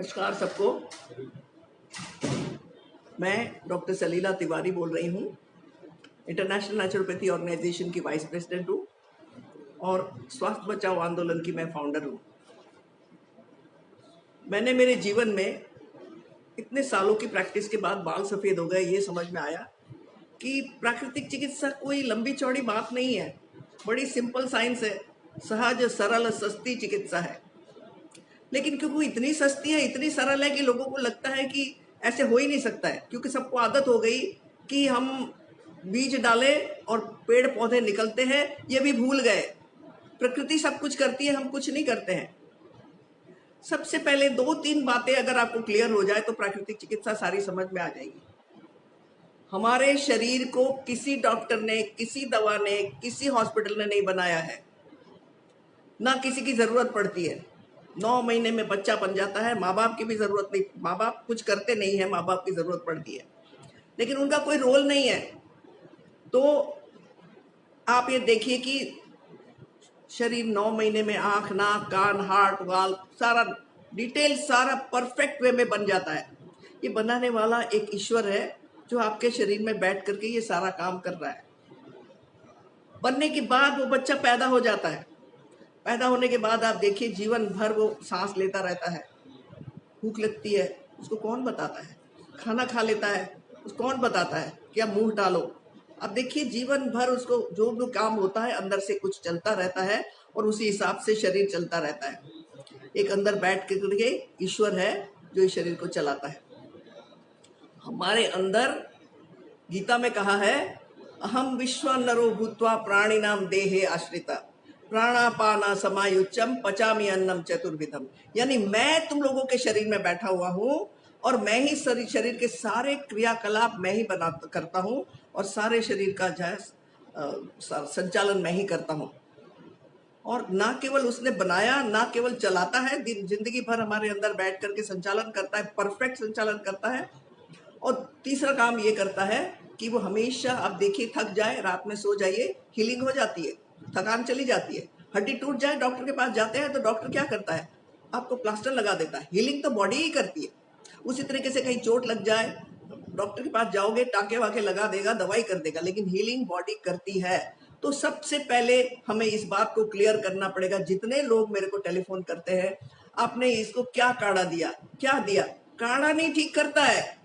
नमस्कार सबको। मैं डॉक्टर सलीला तिवारी बोल रही हूँ। इंटरनेशनल नेचुरोपैथी ऑर्गेनाइजेशन की वाइस प्रेसिडेंट हूँ और स्वास्थ्य बचाओ आंदोलन की मैं फाउंडर हूँ। मैंने मेरे जीवन में इतने सालों की प्रैक्टिस के बाद बाल सफ़ेद हो गए, ये समझ में आया कि प्राकृतिक चिकित्सा कोई लंबी चौड़ी बात नहीं है, बड़ी सिंपल साइंस है, सहज सरल सस्ती चिकित्सा है। लेकिन क्योंकि वो इतनी सस्ती है, इतनी सरल है कि लोगों को लगता है कि ऐसे हो ही नहीं सकता है, क्योंकि सबको आदत हो गई कि हम बीज डालें और पेड़ पौधे निकलते हैं। ये भी भूल गए प्रकृति सब कुछ करती है, हम कुछ नहीं करते हैं। सबसे पहले 2-3 बातें अगर आपको क्लियर हो जाए तो प्राकृतिक चिकित्सा सारी समझ में आ जाएगी। हमारे शरीर को किसी डॉक्टर ने, किसी दवा ने, किसी हॉस्पिटल ने नहीं बनाया है, ना किसी की जरूरत पड़ती है। 9 महीने में बच्चा बन जाता है, माँ बाप की भी जरूरत नहीं, माँ बाप कुछ करते नहीं है, माँ बाप की जरूरत पड़ती है, लेकिन उनका कोई रोल नहीं है। तो आप ये देखिए कि शरीर 9 महीने में आंख, नाक, कान, हार्ट, वाल्व सारा डिटेल सारा परफेक्ट वे में बन जाता है। ये बनाने वाला एक ईश्वर है जो आपके शरीर में बैठ करके ये सारा काम कर रहा है। बनने के बाद वो बच्चा पैदा हो जाता है। पैदा होने के बाद आप देखिए जीवन भर वो सांस लेता रहता है। भूख लगती है, उसको कौन बताता है? खाना खा लेता है, उसको कौन बताता है कि आप मुंह डालो? अब देखिए जीवन भर उसको जो भी काम होता है अंदर से कुछ चलता रहता है और उसी हिसाब से शरीर चलता रहता है। एक अंदर बैठ के ईश्वर है जो इस शरीर को चलाता है। हमारे अंदर गीता में कहा है, अहम विश्व नरो भूत्वा प्राणिनाम देहे आश्रिता प्राणापाना समायुच्चम पचामी अन्नम चतुर्विधम। यानी मैं तुम लोगों के शरीर में बैठा हुआ हूँ और मैं ही शरीर के सारे क्रियाकलाप मैं ही करता हूँ और सारे शरीर का जो है संचालन मैं ही करता हूँ। और ना केवल उसने बनाया, ना केवल चलाता है, जिंदगी भर हमारे अंदर बैठ करके संचालन करता है, परफेक्ट संचालन करता है। और तीसरा काम ये करता है कि वो हमेशा, आप देखिए थक जाए, रात में सो जाइए, हीलिंग हो जाती है, थकान चली जाती है। हड्डी टूट जाए, डॉक्टर के पास जाते हैं तो डॉक्टर क्या करता है? आपको प्लास्टर लगा देता है। हीलिंग तो बॉडी ही करती है। उसी तरीके से कहीं चोट लग जाए, डॉक्टर के पास जाओगे, टाँके वाके लगा देगा, दवाई कर देगा, लेकिन हीलिंग बॉडी करती है। तो सबसे पहले हमें इस बात को क्लियर करना पड़ेगा। जितने लोग मेरे को टेलीफोन करते हैं, आपने इसको क्या काढ़ा दिया, क्या दिया? काढ़ा नहीं ठीक करता है।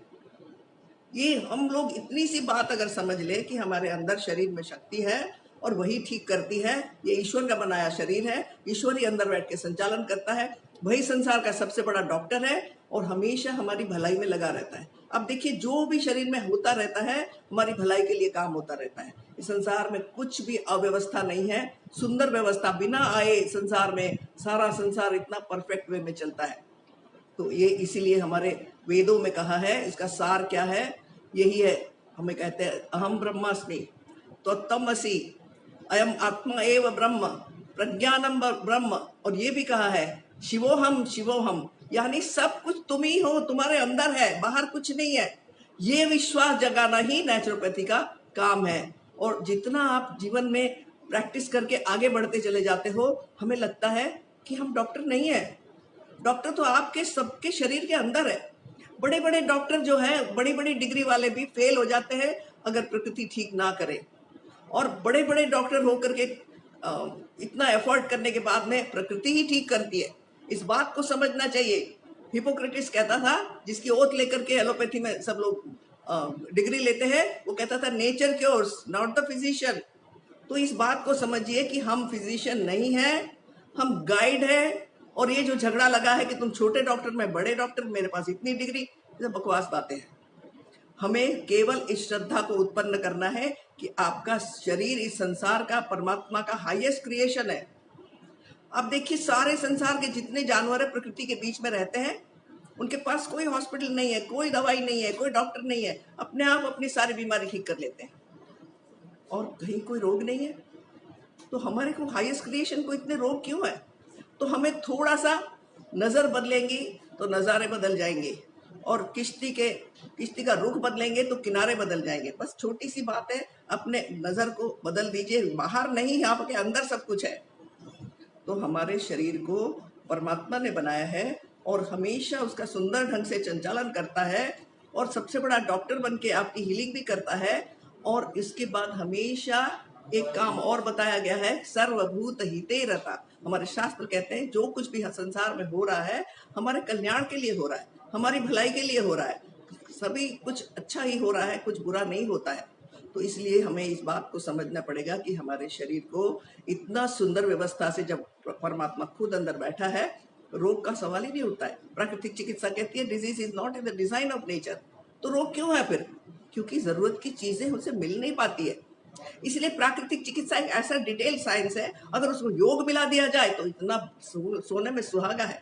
ये हम लोग इतनी सी बात अगर समझ ले कि हमारे अंदर शरीर में शक्ति है और वही ठीक करती है। ये ईश्वर का बनाया शरीर है, ईश्वर ही अंदर बैठ के संचालन करता है, वही संसार का सबसे बड़ा डॉक्टर है और हमेशा हमारी भलाई में लगा रहता है। अब देखिए जो भी शरीर में होता रहता है हमारी भलाई के लिए काम होता रहता है। इस संसार में कुछ भी अव्यवस्था नहीं है, सुंदर व्यवस्था बिना आए संसार में सारा संसार इतना परफेक्ट वे में चलता है। तो ये इसीलिए हमारे वेदों में कहा है, इसका सार क्या है? यही है, हमें कहते हैं अहम ब्रह्मास्मि त्वत्तमसि अयम आत्मा एव ब्रह्म प्रज्ञानम ब्रह्म। और ये भी कहा है शिवोहम शिवोहम, यानी सब कुछ तुम ही हो, तुम्हारे अंदर है, बाहर कुछ नहीं है। ये विश्वास जगाना ही नेचुरोपैथी का काम है। और जितना आप जीवन में प्रैक्टिस करके आगे बढ़ते चले जाते हो, हमें लगता है कि हम डॉक्टर नहीं है। डॉक्टर तो आपके सबके शरीर के अंदर है। बड़े बड़े डॉक्टर जो है, बड़ी बड़ी डिग्री वाले भी फेल हो जाते हैं अगर प्रकृति ठीक ना करे। और बड़े बड़े डॉक्टर होकर के इतना एफर्ट करने के बाद में प्रकृति ही ठीक करती है। इस बात को समझना चाहिए। हिपोक्रेटिस कहता था, जिसकी ओथ लेकर के एलोपैथी में सब लोग डिग्री लेते हैं, वो कहता था nature cures not the physician. तो इस बात को समझिए कि हम फिजिशियन नहीं है, हम गाइड है। और ये जो झगड़ा लगा है कि तुम छोटे डॉक्टर, मैं बड़े डॉक्टर, मेरे पास इतनी डिग्री, ये बकवास बातें हैं। हमें केवल इस श्रद्धा को उत्पन्न करना है कि आपका शरीर इस संसार का, परमात्मा का हाईएस्ट क्रिएशन है। अब देखिए सारे संसार के जितने जानवर है प्रकृति के बीच में रहते हैं, उनके पास कोई हॉस्पिटल नहीं है, कोई दवाई नहीं है, कोई डॉक्टर नहीं है, अपने आप अपनी सारी बीमारी ठीक कर लेते हैं और कहीं कोई रोग नहीं है। तो हमारे को हाईएस्ट क्रिएशन को इतने रोग क्यों है? तो हमें थोड़ा सा नज़र बदलेंगी तो नज़ारे बदल जाएंगे, और किश्ती का रुख बदलेंगे तो किनारे बदल जाएंगे। बस छोटी सी बात है, अपने नज़र को बदल दीजिए। बाहर नहीं, आपके अंदर सब कुछ है। तो हमारे शरीर को परमात्मा ने बनाया है और हमेशा उसका सुंदर ढंग से संचालन करता है और सबसे बड़ा डॉक्टर बन के आपकी हीलिंग भी करता है। और इसके बाद हमेशा एक काम और बताया गया है, सर्वभूत हिते रता। हमारे शास्त्र कहते हैं जो कुछ भी संसार में हो रहा है हमारे कल्याण के लिए हो रहा है, हमारी भलाई के लिए हो रहा है, सभी कुछ अच्छा ही हो रहा है, कुछ बुरा नहीं होता है। तो इसलिए हमें इस बात को समझना पड़ेगा कि हमारे शरीर को इतना सुंदर व्यवस्था से जब परमात्मा खुद अंदर बैठा है, रोग का सवाल ही नहीं उठता है। प्राकृतिक चिकित्सा कहती है disease is not in the design of nature. तो रोग क्यों है फिर? क्योंकि जरूरत की चीजें उनसे मिल नहीं पाती है। इसलिए प्राकृतिक चिकित्सा एक ऐसा डिटेल साइंस है, अगर उसको योग मिला दिया जाए तो इतना सोने में सुहागा है।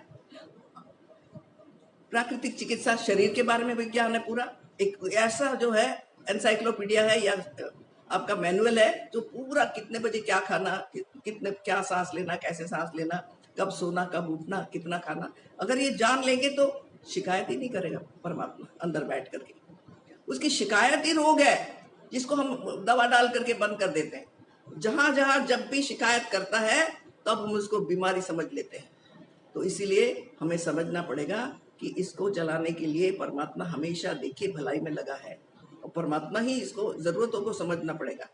प्राकृतिक चिकित्सा शरीर के बारे में विज्ञान है पूरा, एक ऐसा जो है एनसाइक्लोपीडिया है या आपका मैनुअल है जो पूरा कितने बजे क्या खाना, कितने क्या सांस लेना, कैसे सांस लेना, कब सोना, कब उठना, कितना खाना, अगर ये जान लेंगे तो शिकायत ही नहीं करेगा परमात्मा अंदर बैठ करके। उसकी शिकायत ही रोग है जिसको हम दवा डाल करके बंद कर देते हैं। जहां जहां जब भी शिकायत करता है तब हम उसको बीमारी समझ लेते हैं। तो इसीलिए हमें समझना पड़ेगा कि इसको चलाने के लिए परमात्मा हमेशा देखिए भलाई में लगा है और परमात्मा ही इसको जरूरतों को समझना पड़ेगा।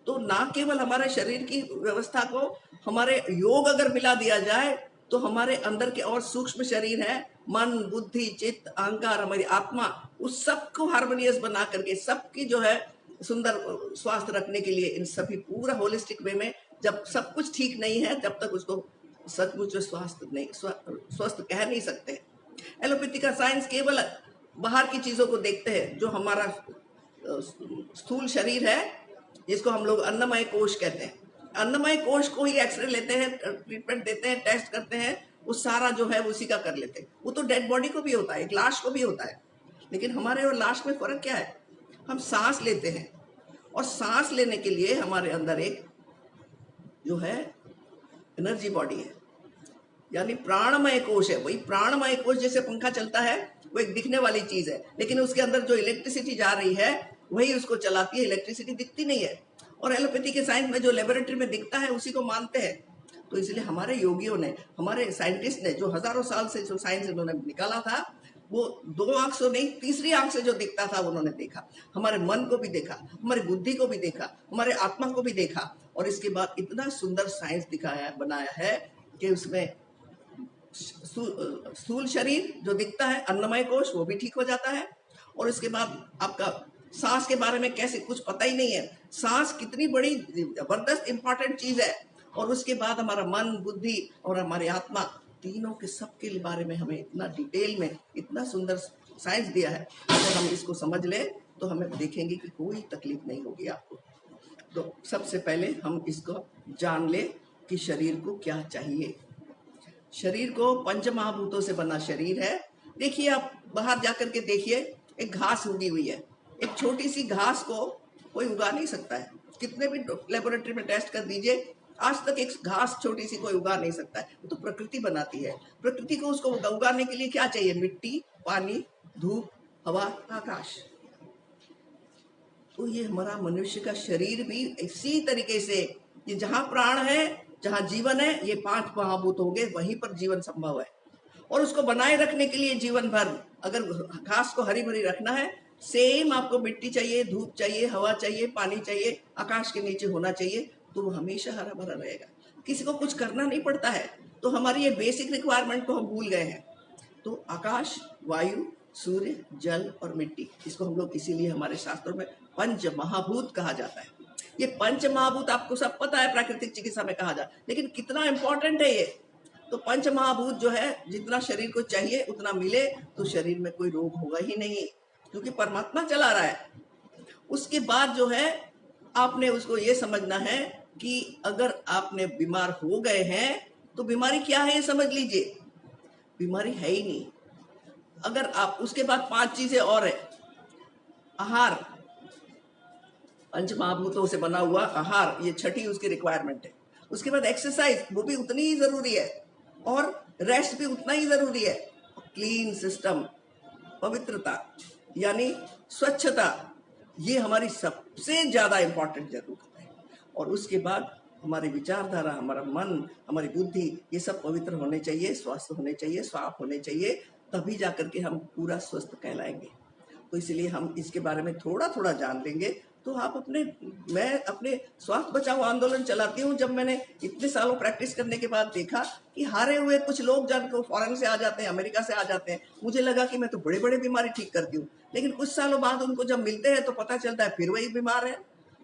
तो ना केवल हमारे शरीर की व्यवस्था को हमारे योग अगर मिला दिया जाए तो हमारे अंदर के और सूक्ष्म शरीर है, मन, बुद्धि, चित्त, अहंकार, हमारी आत्मा, उस सबको हार्मोनियस बना करके सबकी जो है सुंदर स्वास्थ्य रखने के लिए इन सभी पूरा होलिस्टिक वे में, जब सब कुछ ठीक नहीं है तब तक उसको सचमुच स्वास्थ्य नहीं, स्वस्थ कह नहीं सकते। एलोपैथी का साइंस केवल बाहर की चीजों को देखते हैं, जो हमारा स्थूल शरीर है जिसको हम लोग अन्नमय कोश कहते हैं, अन्नमय कोश को ही एक्सरे लेते हैं, ट्रीटमेंट देते हैं, टेस्ट करते हैं, वो सारा जो है उसी का कर लेते हैं। वो तो डेड बॉडी को भी होता है, एक लाश को भी होता है, लेकिन हमारे और लाश में फर्क क्या है? हम सांस लेते हैं और सांस लेने के लिए हमारे अंदर एक जो है एनर्जी बॉडी है, यानी प्राणमय कोश है। वही प्राणमय कोश, जैसे पंखा चलता है वो एक दिखने वाली चीज है, लेकिन उसके अंदर जो इलेक्ट्रिसिटी जा रही है वही उसको चलाती है, इलेक्ट्रिसिटी दिखती नहीं है। और एलोपैथी के साइंस में जो लेबोरेटरी में दिखता है उसी को मानते हैं। तो इसलिए हमारे योगियों ने, हमारे साइंटिस्ट ने, जो हजारों साल से जो साइंस उन्होंने निकाला था, वो दो आंख से नहीं, तीसरी आंख से जो दिखता था उन्होंने देखा, हमारे मन को भी देखा, हमारी बुद्धि को भी देखा, हमारे आत्मा को भी देखा, और इसके बाद इतना सुंदर साइंस दिखाया, बनाया है कि उसमें स्थूल शरीर जो दिखता है, अन्नमय कोश, वो भी ठीक हो जाता है। और इसके बाद आपका सांस के बारे में कैसे कुछ पता ही नहीं है, सांस कितनी बड़ी जबरदस्त इंपॉर्टेंट चीज है। और उसके बाद हमारा मन, बुद्धि और हमारी आत्मा, तीनों के सबके बारे में हमें इतना डिटेल में इतना सुंदर साइंस दिया है। अगर हम इसको समझ ले तो हमें देखेंगे कि कोई तकलीफ नहीं होगी आपको। तो सबसे पहले हम इसको जान ले कि शरीर को क्या चाहिए। शरीर को पंच महाभूतों से बना शरीर है। देखिए, आप बाहर जाकर के देखिए, एक घास उगी हुई है, एक छोटी सी घास को कोई उगा नहीं सकता है। कितने भी लेबोरेटरी में टेस्ट कर दीजिए, आज तक एक घास छोटी सी कोई उगा नहीं सकता है। वो तो प्रकृति बनाती है। प्रकृति को उसको उगाने के लिए क्या चाहिए? मिट्टी, पानी, धूप, हवा, आकाश। तो ये हमारा मनुष्य का शरीर भी इसी तरीके से, ये जहां प्राण है, जहां जीवन है, ये पांच महाभूत हो गए, वहीं पर जीवन संभव है। और उसको बनाए रखने के लिए जीवन भर, अगर घास को हरी भरी रखना है, सेम आपको मिट्टी चाहिए, धूप चाहिए, हवा चाहिए, पानी चाहिए, आकाश के नीचे होना चाहिए, तो वो हमेशा हरा भरा रहेगा। किसी को कुछ करना नहीं पड़ता है। तो हमारी ये बेसिक रिक्वायरमेंट को हम भूल गए हैं। तो आकाश, वायु, सूर्य, जल और मिट्टी, इसको हम लोग इसीलिए हमारे शास्त्रों में पंच महाभूत कहा जाता है। ये पंच महाभूत आपको सब पता है, प्राकृतिक चिकित्सा में कहा जाता है, लेकिन कितना इंपॉर्टेंट है ये। तो पंच महाभूत जो है, जितना शरीर को चाहिए उतना मिले तो शरीर में कोई रोग होगा ही नहीं, क्योंकि परमात्मा चला रहा है। उसके बाद जो है, आपने उसको ये समझना है कि अगर आपने बीमार हो गए हैं तो बीमारी क्या है ये समझ लीजिए। बीमारी है ही नहीं। अगर आप, उसके बाद पांच चीजें और है। आहार, पंच महाभूतों से बना हुआ आहार, ये छठी उसकी रिक्वायरमेंट है। उसके बाद एक्सरसाइज, वो भी उतनी ही जरूरी है, और रेस्ट भी उतना ही जरूरी है। क्लीन सिस्टम, पवित्रता यानी स्वच्छता, ये हमारी सबसे ज्यादा इंपॉर्टेंट जरूरत है। और उसके बाद हमारी विचारधारा, हमारा मन, हमारी बुद्धि, ये सब पवित्र होने चाहिए, स्वस्थ होने चाहिए, साफ होने चाहिए, तभी जाकर के हम पूरा स्वस्थ कहलाएंगे। तो इसलिए हम इसके बारे में थोड़ा थोड़ा जान लेंगे। तो आप मैं अपने स्वास्थ्य बचाओ आंदोलन चलाती हूँ। जब मैंने इतने सालों प्रैक्टिस करने के बाद देखा कि हारे हुए कुछ लोग जिनको फॉरेन से आ जाते हैं, अमेरिका से आ जाते हैं, मुझे लगा कि मैं तो बड़े बड़े बीमारी ठीक करती हूँ, लेकिन कुछ सालों बाद उनको जब मिलते हैं तो पता चलता है फिर वही बीमार है।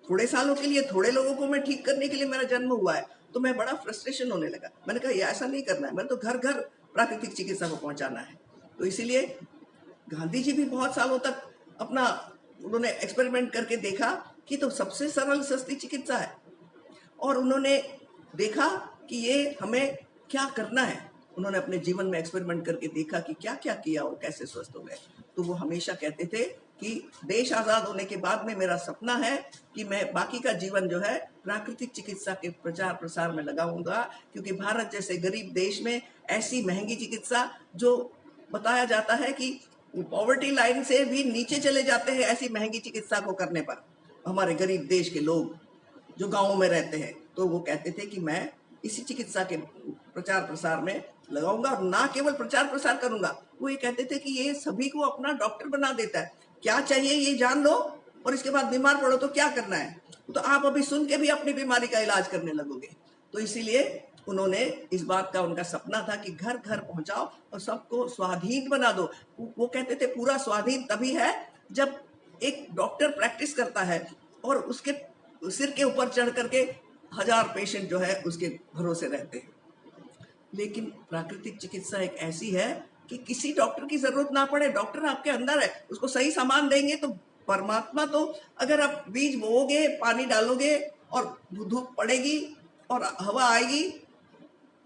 थोड़े सालों के लिए थोड़े लोगों को मैं ठीक करने के लिए मेरा जन्म हुआ है, तो मैं बड़ा फ्रस्ट्रेशन होने लगा। मैंने कहा ये ऐसा नहीं करना है, मैंने तो घर घर प्राकृतिक चिकित्सा को पहुंचाना है। तो इसीलिए गांधी जी भी बहुत सालों तक अपना उन्होंने एक्सपेरिमेंट करके देखा कि तो सबसे सरल सस्ती चिकित्सा है, और उन्होंने देखा कि ये हमें क्या करना है। उन्होंने अपने जीवन में एक्सपेरिमेंट करके देखा कि क्या क्या किया और कैसे स्वस्थ हो गए। तो वो हमेशा कहते थे कि देश आजाद होने के बाद में मेरा सपना है कि मैं बाकी का जीवन जो है प्राकृतिक चिकित्सा के प्रचार प्रसार में लगाऊंगा, क्योंकि भारत जैसे गरीब देश में ऐसी महंगी चिकित्सा, जो बताया जाता है कि पॉवर्टी लाइन से भी नीचे चले जाते हैं ऐसी महंगी चिकित्सा को करने पर, हमारे गरीब देश के लोग जो गांवों में रहते हैं। तो वो कहते थे कि मैं इसी चिकित्सा के प्रचार प्रसार में लगाऊंगा, और ना केवल प्रचार प्रसार करूंगा, वो ये कहते थे कि ये सभी को अपना डॉक्टर बना देता है। क्या चाहिए ये जान लो, और इसके बाद बीमार पड़ो तो क्या करना है, तो आप अभी सुन के भी अपनी बीमारी का इलाज करने लगोगे। तो इसीलिए उन्होंने इस बात का, उनका सपना था कि घर घर पहुंचाओ और सबको स्वाधीन बना दो। वो कहते थे पूरा स्वाधीन तभी है जब एक डॉक्टर प्रैक्टिस करता है और उसके सिर के ऊपर चढ़ करके 1000 पेशेंट जो है उसके भरोसे रहते हैं। लेकिन प्राकृतिक चिकित्सा एक ऐसी है कि किसी डॉक्टर की जरूरत ना पड़े, डॉक्टर आपके अंदर है, उसको सही सामान देंगे तो परमात्मा, तो अगर आप बीज बोओगे, पानी डालोगे और धूप पड़ेगी और हवा आएगी,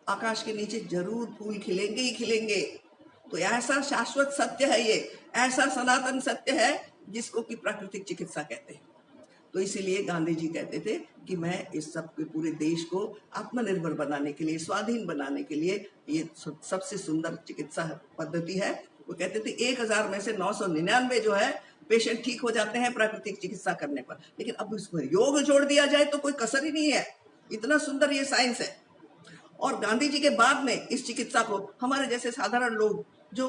आकाश के नीचे जरूर फूल खिलेंगे ही खिलेंगे। तो ऐसा शाश्वत सत्य है ये, ऐसा सनातन सत्य है जिसको कि प्राकृतिक चिकित्सा कहते हैं। तो इसीलिए गांधी जी कहते थे कि मैं इस सब के पूरे देश को आत्मनिर्भर बनाने के लिए, स्वाधीन बनाने के लिए ये सबसे सुंदर चिकित्सा पद्धति है। वो कहते थे 1000 में से 999 जो है पेशेंट ठीक हो जाते हैं प्राकृतिक चिकित्सा करने पर, लेकिन अब उसमें योग जोड़ दिया जाए तो कोई कसर ही नहीं है। इतना सुंदर ये साइंस है। और गांधी जी के बाद में इस चिकित्सा को हमारे जैसे साधारण लोग जो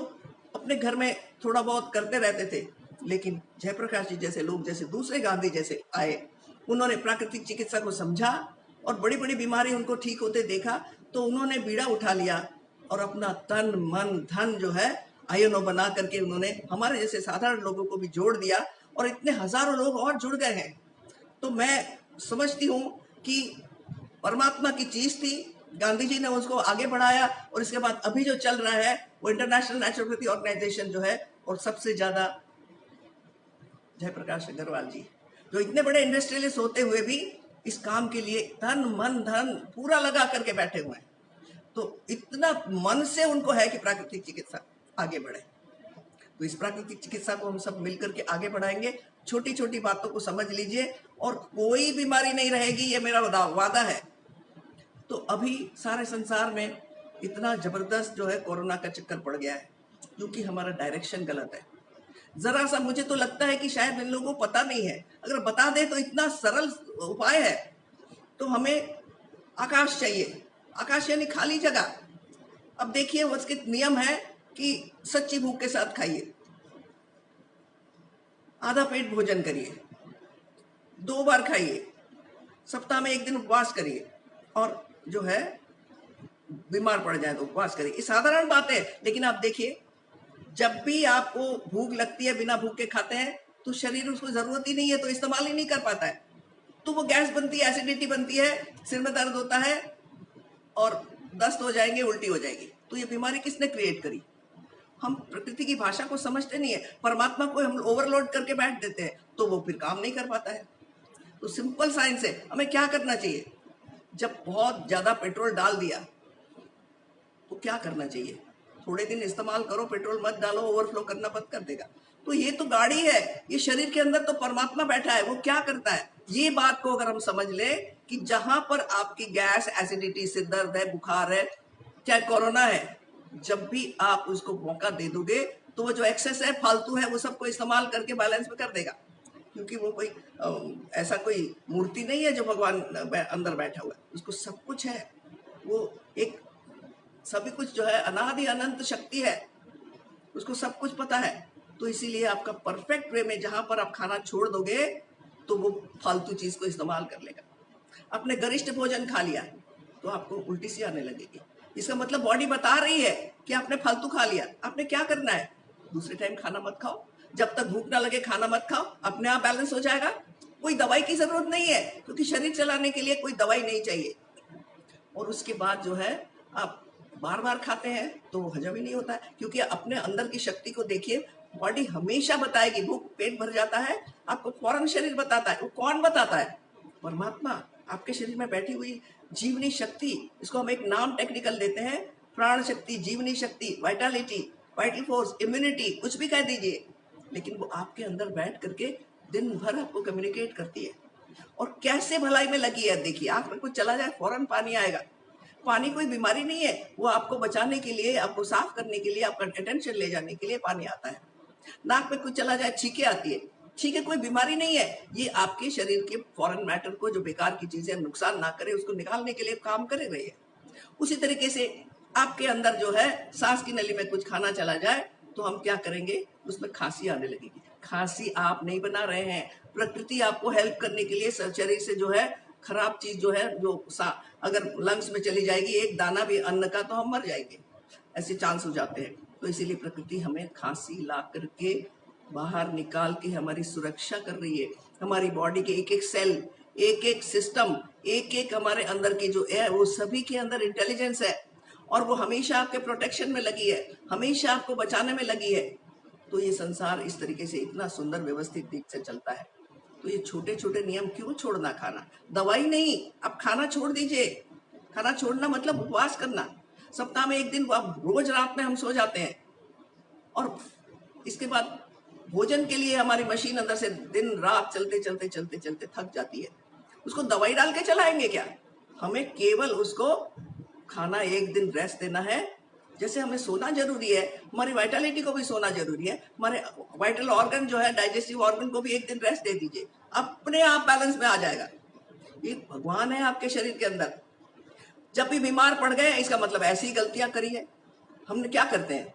अपने घर में थोड़ा बहुत करते रहते थे, लेकिन जयप्रकाश जी जैसे लोग, जैसे दूसरे गांधी जैसे आए, उन्होंने प्राकृतिक चिकित्सा को समझा और बड़ी बड़ी बीमारी उनको ठीक होते देखा, तो उन्होंने बीड़ा उठा लिया और अपना तन मन धन जो है आयनों बना करके उन्होंने हमारे जैसे साधारण लोगों को भी जोड़ दिया, और इतने हजारों लोग और जुड़ गए हैं। तो मैं समझती हूँ कि परमात्मा की चीज थी, गांधी जी ने उसको आगे बढ़ाया, और इसके बाद अभी जो चल रहा है वो इंटरनेशनल नेचुरोपैथी ऑर्गेनाइजेशन जो है, और सबसे ज्यादा जयप्रकाश अग्रवाल जी, जो इतने बड़े इंडस्ट्रियलिस्ट होते हुए भी इस काम के लिए तन मन धन पूरा लगा करके बैठे हुए हैं। तो इतना मन से उनको है कि प्राकृतिक चिकित्सा आगे बढ़े। तो इस प्राकृतिक चिकित्सा को हम सब मिलकर के आगे बढ़ाएंगे। छोटी छोटी बातों को समझ लीजिए और कोई बीमारी नहीं रहेगी, ये मेरा वादा है। तो अभी सारे संसार में इतना जबरदस्त जो है कोरोना का चक्कर पड़ गया है, क्योंकि हमारा डायरेक्शन गलत है। जरा सा मुझे तो लगता है कि शायद इन लोगों को पता नहीं है, अगर बता दे तो इतना सरल उपाय है। तो हमें आकाश चाहिए, आकाश यानी खाली जगह। अब देखिए उसके नियम है कि सच्ची भूख के साथ खाइए, आधा पेट भोजन करिए, 2 बार खाइए, सप्ताह में 1 दिन उपवास करिए, और जो है बीमार पड़ जाए तो उपवास करिए। ये साधारण बात है, लेकिन आप देखिए जब भी आपको भूख लगती है, बिना भूख के खाते हैं तो शरीर उसको जरूरत ही नहीं है तो इस्तेमाल ही नहीं कर पाता है, तो वो गैस बनती है, एसिडिटी बनती है, सिर में दर्द होता है और दस्त हो जाएंगे, उल्टी हो जाएगी। तो ये बीमारी किसने क्रिएट करी? हम प्रकृति की भाषा को समझते नहीं है, परमात्मा को हम ओवरलोड करके बैठ देते हैं तो वो फिर काम नहीं कर पाता है। तो सिंपल साइंस है, हमें क्या करना चाहिए? जब बहुत ज्यादा पेट्रोल डाल दिया तो क्या करना चाहिए? थोड़े दिन इस्तेमाल करो, पेट्रोल मत डालो, ओवरफ्लो करना बंद कर देगा। तो ये तो गाड़ी है, ये शरीर के अंदर तो परमात्मा बैठा है, वो क्या करता है? ये बात को अगर हम समझ ले कि जहां पर आपकी गैस, एसिडिटी, सिर दर्द है, बुखार है, चाहे कोरोना है, जब भी आप उसको मौका दे दोगे तो वो जो एक्सेस है, फालतू है, वो सबको इस्तेमाल करके बैलेंस में कर देगा। क्योंकि वो कोई ऐसा कोई मूर्ति नहीं है जो भगवान अंदर बैठा हुआ है, उसको सब कुछ है। वो एक सभी कुछ जो है अनादि अनंत शक्ति है, उसको सब कुछ पता है। तो इसीलिए आपका परफेक्ट वे में जहां पर आप खाना छोड़ दोगे तो वो फालतू चीज को इस्तेमाल कर लेगा। आपने गरिष्ठ भोजन खा लिया तो आपको उल्टी सी आने लगेगी। इसका मतलब बॉडी बता रही है कि आपने फालतू खा लिया। आपने क्या करना है, दूसरे टाइम खाना मत खाओ, जब तक भूख ना लगे खाना मत खाओ, अपने आप बैलेंस हो जाएगा। कोई दवाई की जरूरत नहीं है, क्योंकि शरीर चलाने के लिए कोई दवाई नहीं चाहिए। और उसके बाद जो है आप बार बार खाते हैं तो हजम ही नहीं होता है, क्योंकि अपने अंदर की शक्ति को देखिए। बॉडी हमेशा बताएगी, भूख पेट भर जाता है, आपको फौरन शरीर बताता है। वो कौन बताता है? परमात्मा, आपके शरीर में बैठी हुई जीवनी शक्ति। इसको हम एक नाम टेक्निकल देते हैं, प्राण शक्ति, जीवनी शक्ति, वाइटलिटी, वाइटल फोर्स, इम्यूनिटी, कुछ भी कह दीजिए, लेकिन वो आपके अंदर बैठ करके दिन भर आपको कम्युनिकेट करती है। और कैसे भलाई में लगी है, देखिए आंख में कुछ चला जाए फौरन पानी आएगा। पानी कोई बीमारी नहीं है, वो आपको बचाने के लिए, आपको साफ करने के लिए, आपका अटेंशन ले जाने के लिए पानी आता है। नाक में कुछ चला जाए छींके आती है, छींके कोई बीमारी नहीं है, ये आपके शरीर के फॉरेन मैटर को, जो बेकार की चीजें नुकसान ना करे, उसको निकालने के लिए काम कर रही है। उसी तरीके से आपके अंदर जो है सांस की नली में कुछ खाना चला जाए तो हम क्या करेंगे, उसमें खांसी आने लगेगी। खांसी आप नहीं बना रहे हैं, प्रकृति आपको हेल्प करने के लिए शरीर से जो है खराब चीज जो है, जो अगर लंग्स में चली जाएगी एक दाना भी अन्न का, तो हम मर जाएंगे, ऐसे चांस हो जाते हैं। तो इसीलिए प्रकृति हमें खांसी ला करके बाहर निकाल के हमारी सुरक्षा कर रही है। हमारी बॉडी के एक एक सेल, एक एक सिस्टम, एक एक हमारे अंदर की जो है, वो सभी के अंदर इंटेलिजेंस है, और वो हमेशा आपके प्रोटेक्शन में लगी है, हमेशा आपको बचाने में लगी है। तो ये संसार इस तरीके से इतना सुंदर व्यवस्थित दिख से चलता है। तो ये छोटे छोटे नियम क्यों छोड़ना? खाना दवाई नहीं, आप खाना छोड़ दीजिए। खाना छोड़ना मतलब उपवास करना। सप्ताह में एक दिन, आप रोज रात में हम सो जाते हैं, और इसके बाद भोजन के लिए हमारी मशीन अंदर से दिन रात चलते चलते चलते चलते थक जाती है। उसको दवाई डाल के चलाएंगे क्या? हमें केवल उसको खाना एक दिन रेस्ट देना है। जैसे हमें सोना जरूरी है, हमारी वाइटलिटी को भी सोना जरूरी है। हमारे वाइटल ऑर्गन जो है, डाइजेस्टिव ऑर्गन को भी एक दिन रेस्ट दे दीजिए, अपने आप बैलेंस में आ जाएगा। ये भगवान है आपके शरीर के अंदर। जब भी बीमार पड़ गए, इसका मतलब ऐसी गलतियां करी है। हमने क्या करते हैं,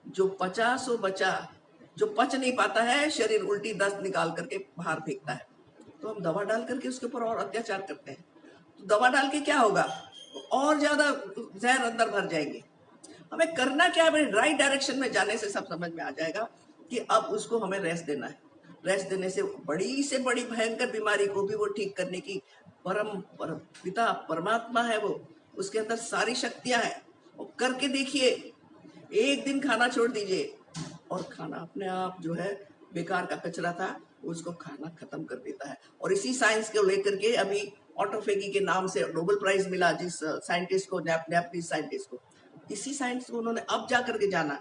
जो पचा सो बचा, जो पच नहीं पाता है, शरीर उल्टी दस्त निकाल करके बाहर फेंकता है। तो हम दवा डाल करके उसके ऊपर और अत्याचार करते हैं। तो दवा डाल के क्या होगा, और ज्यादा जहर अंदर भर जाएंगे। हमें करना क्या है, राइट डायरेक्शन में जाने से सब समझ में आ जाएगा कि अब उसको हमें रेस्ट देना है। रेस्ट देने से बड़ी भयंकर बीमारी को भी वो ठीक करने की परम पिता परमात्मा है, वो उसके अंदर सारी शक्तियां हैं। वो करके देखिए, एक दिन खाना छोड़ दीजिए, और खाना अपने आप जो है बेकार का कचरा था, उसको खाना खत्म कर देता है। और इसी साइंस को लेकर के अभी ऑटोफेगी के नाम से नोबेल प्राइज मिला जिस साइंटिस्ट को, जापानीज साइंटिस्ट को। इसी साइंस को उन्होंने अब जा करके जाना।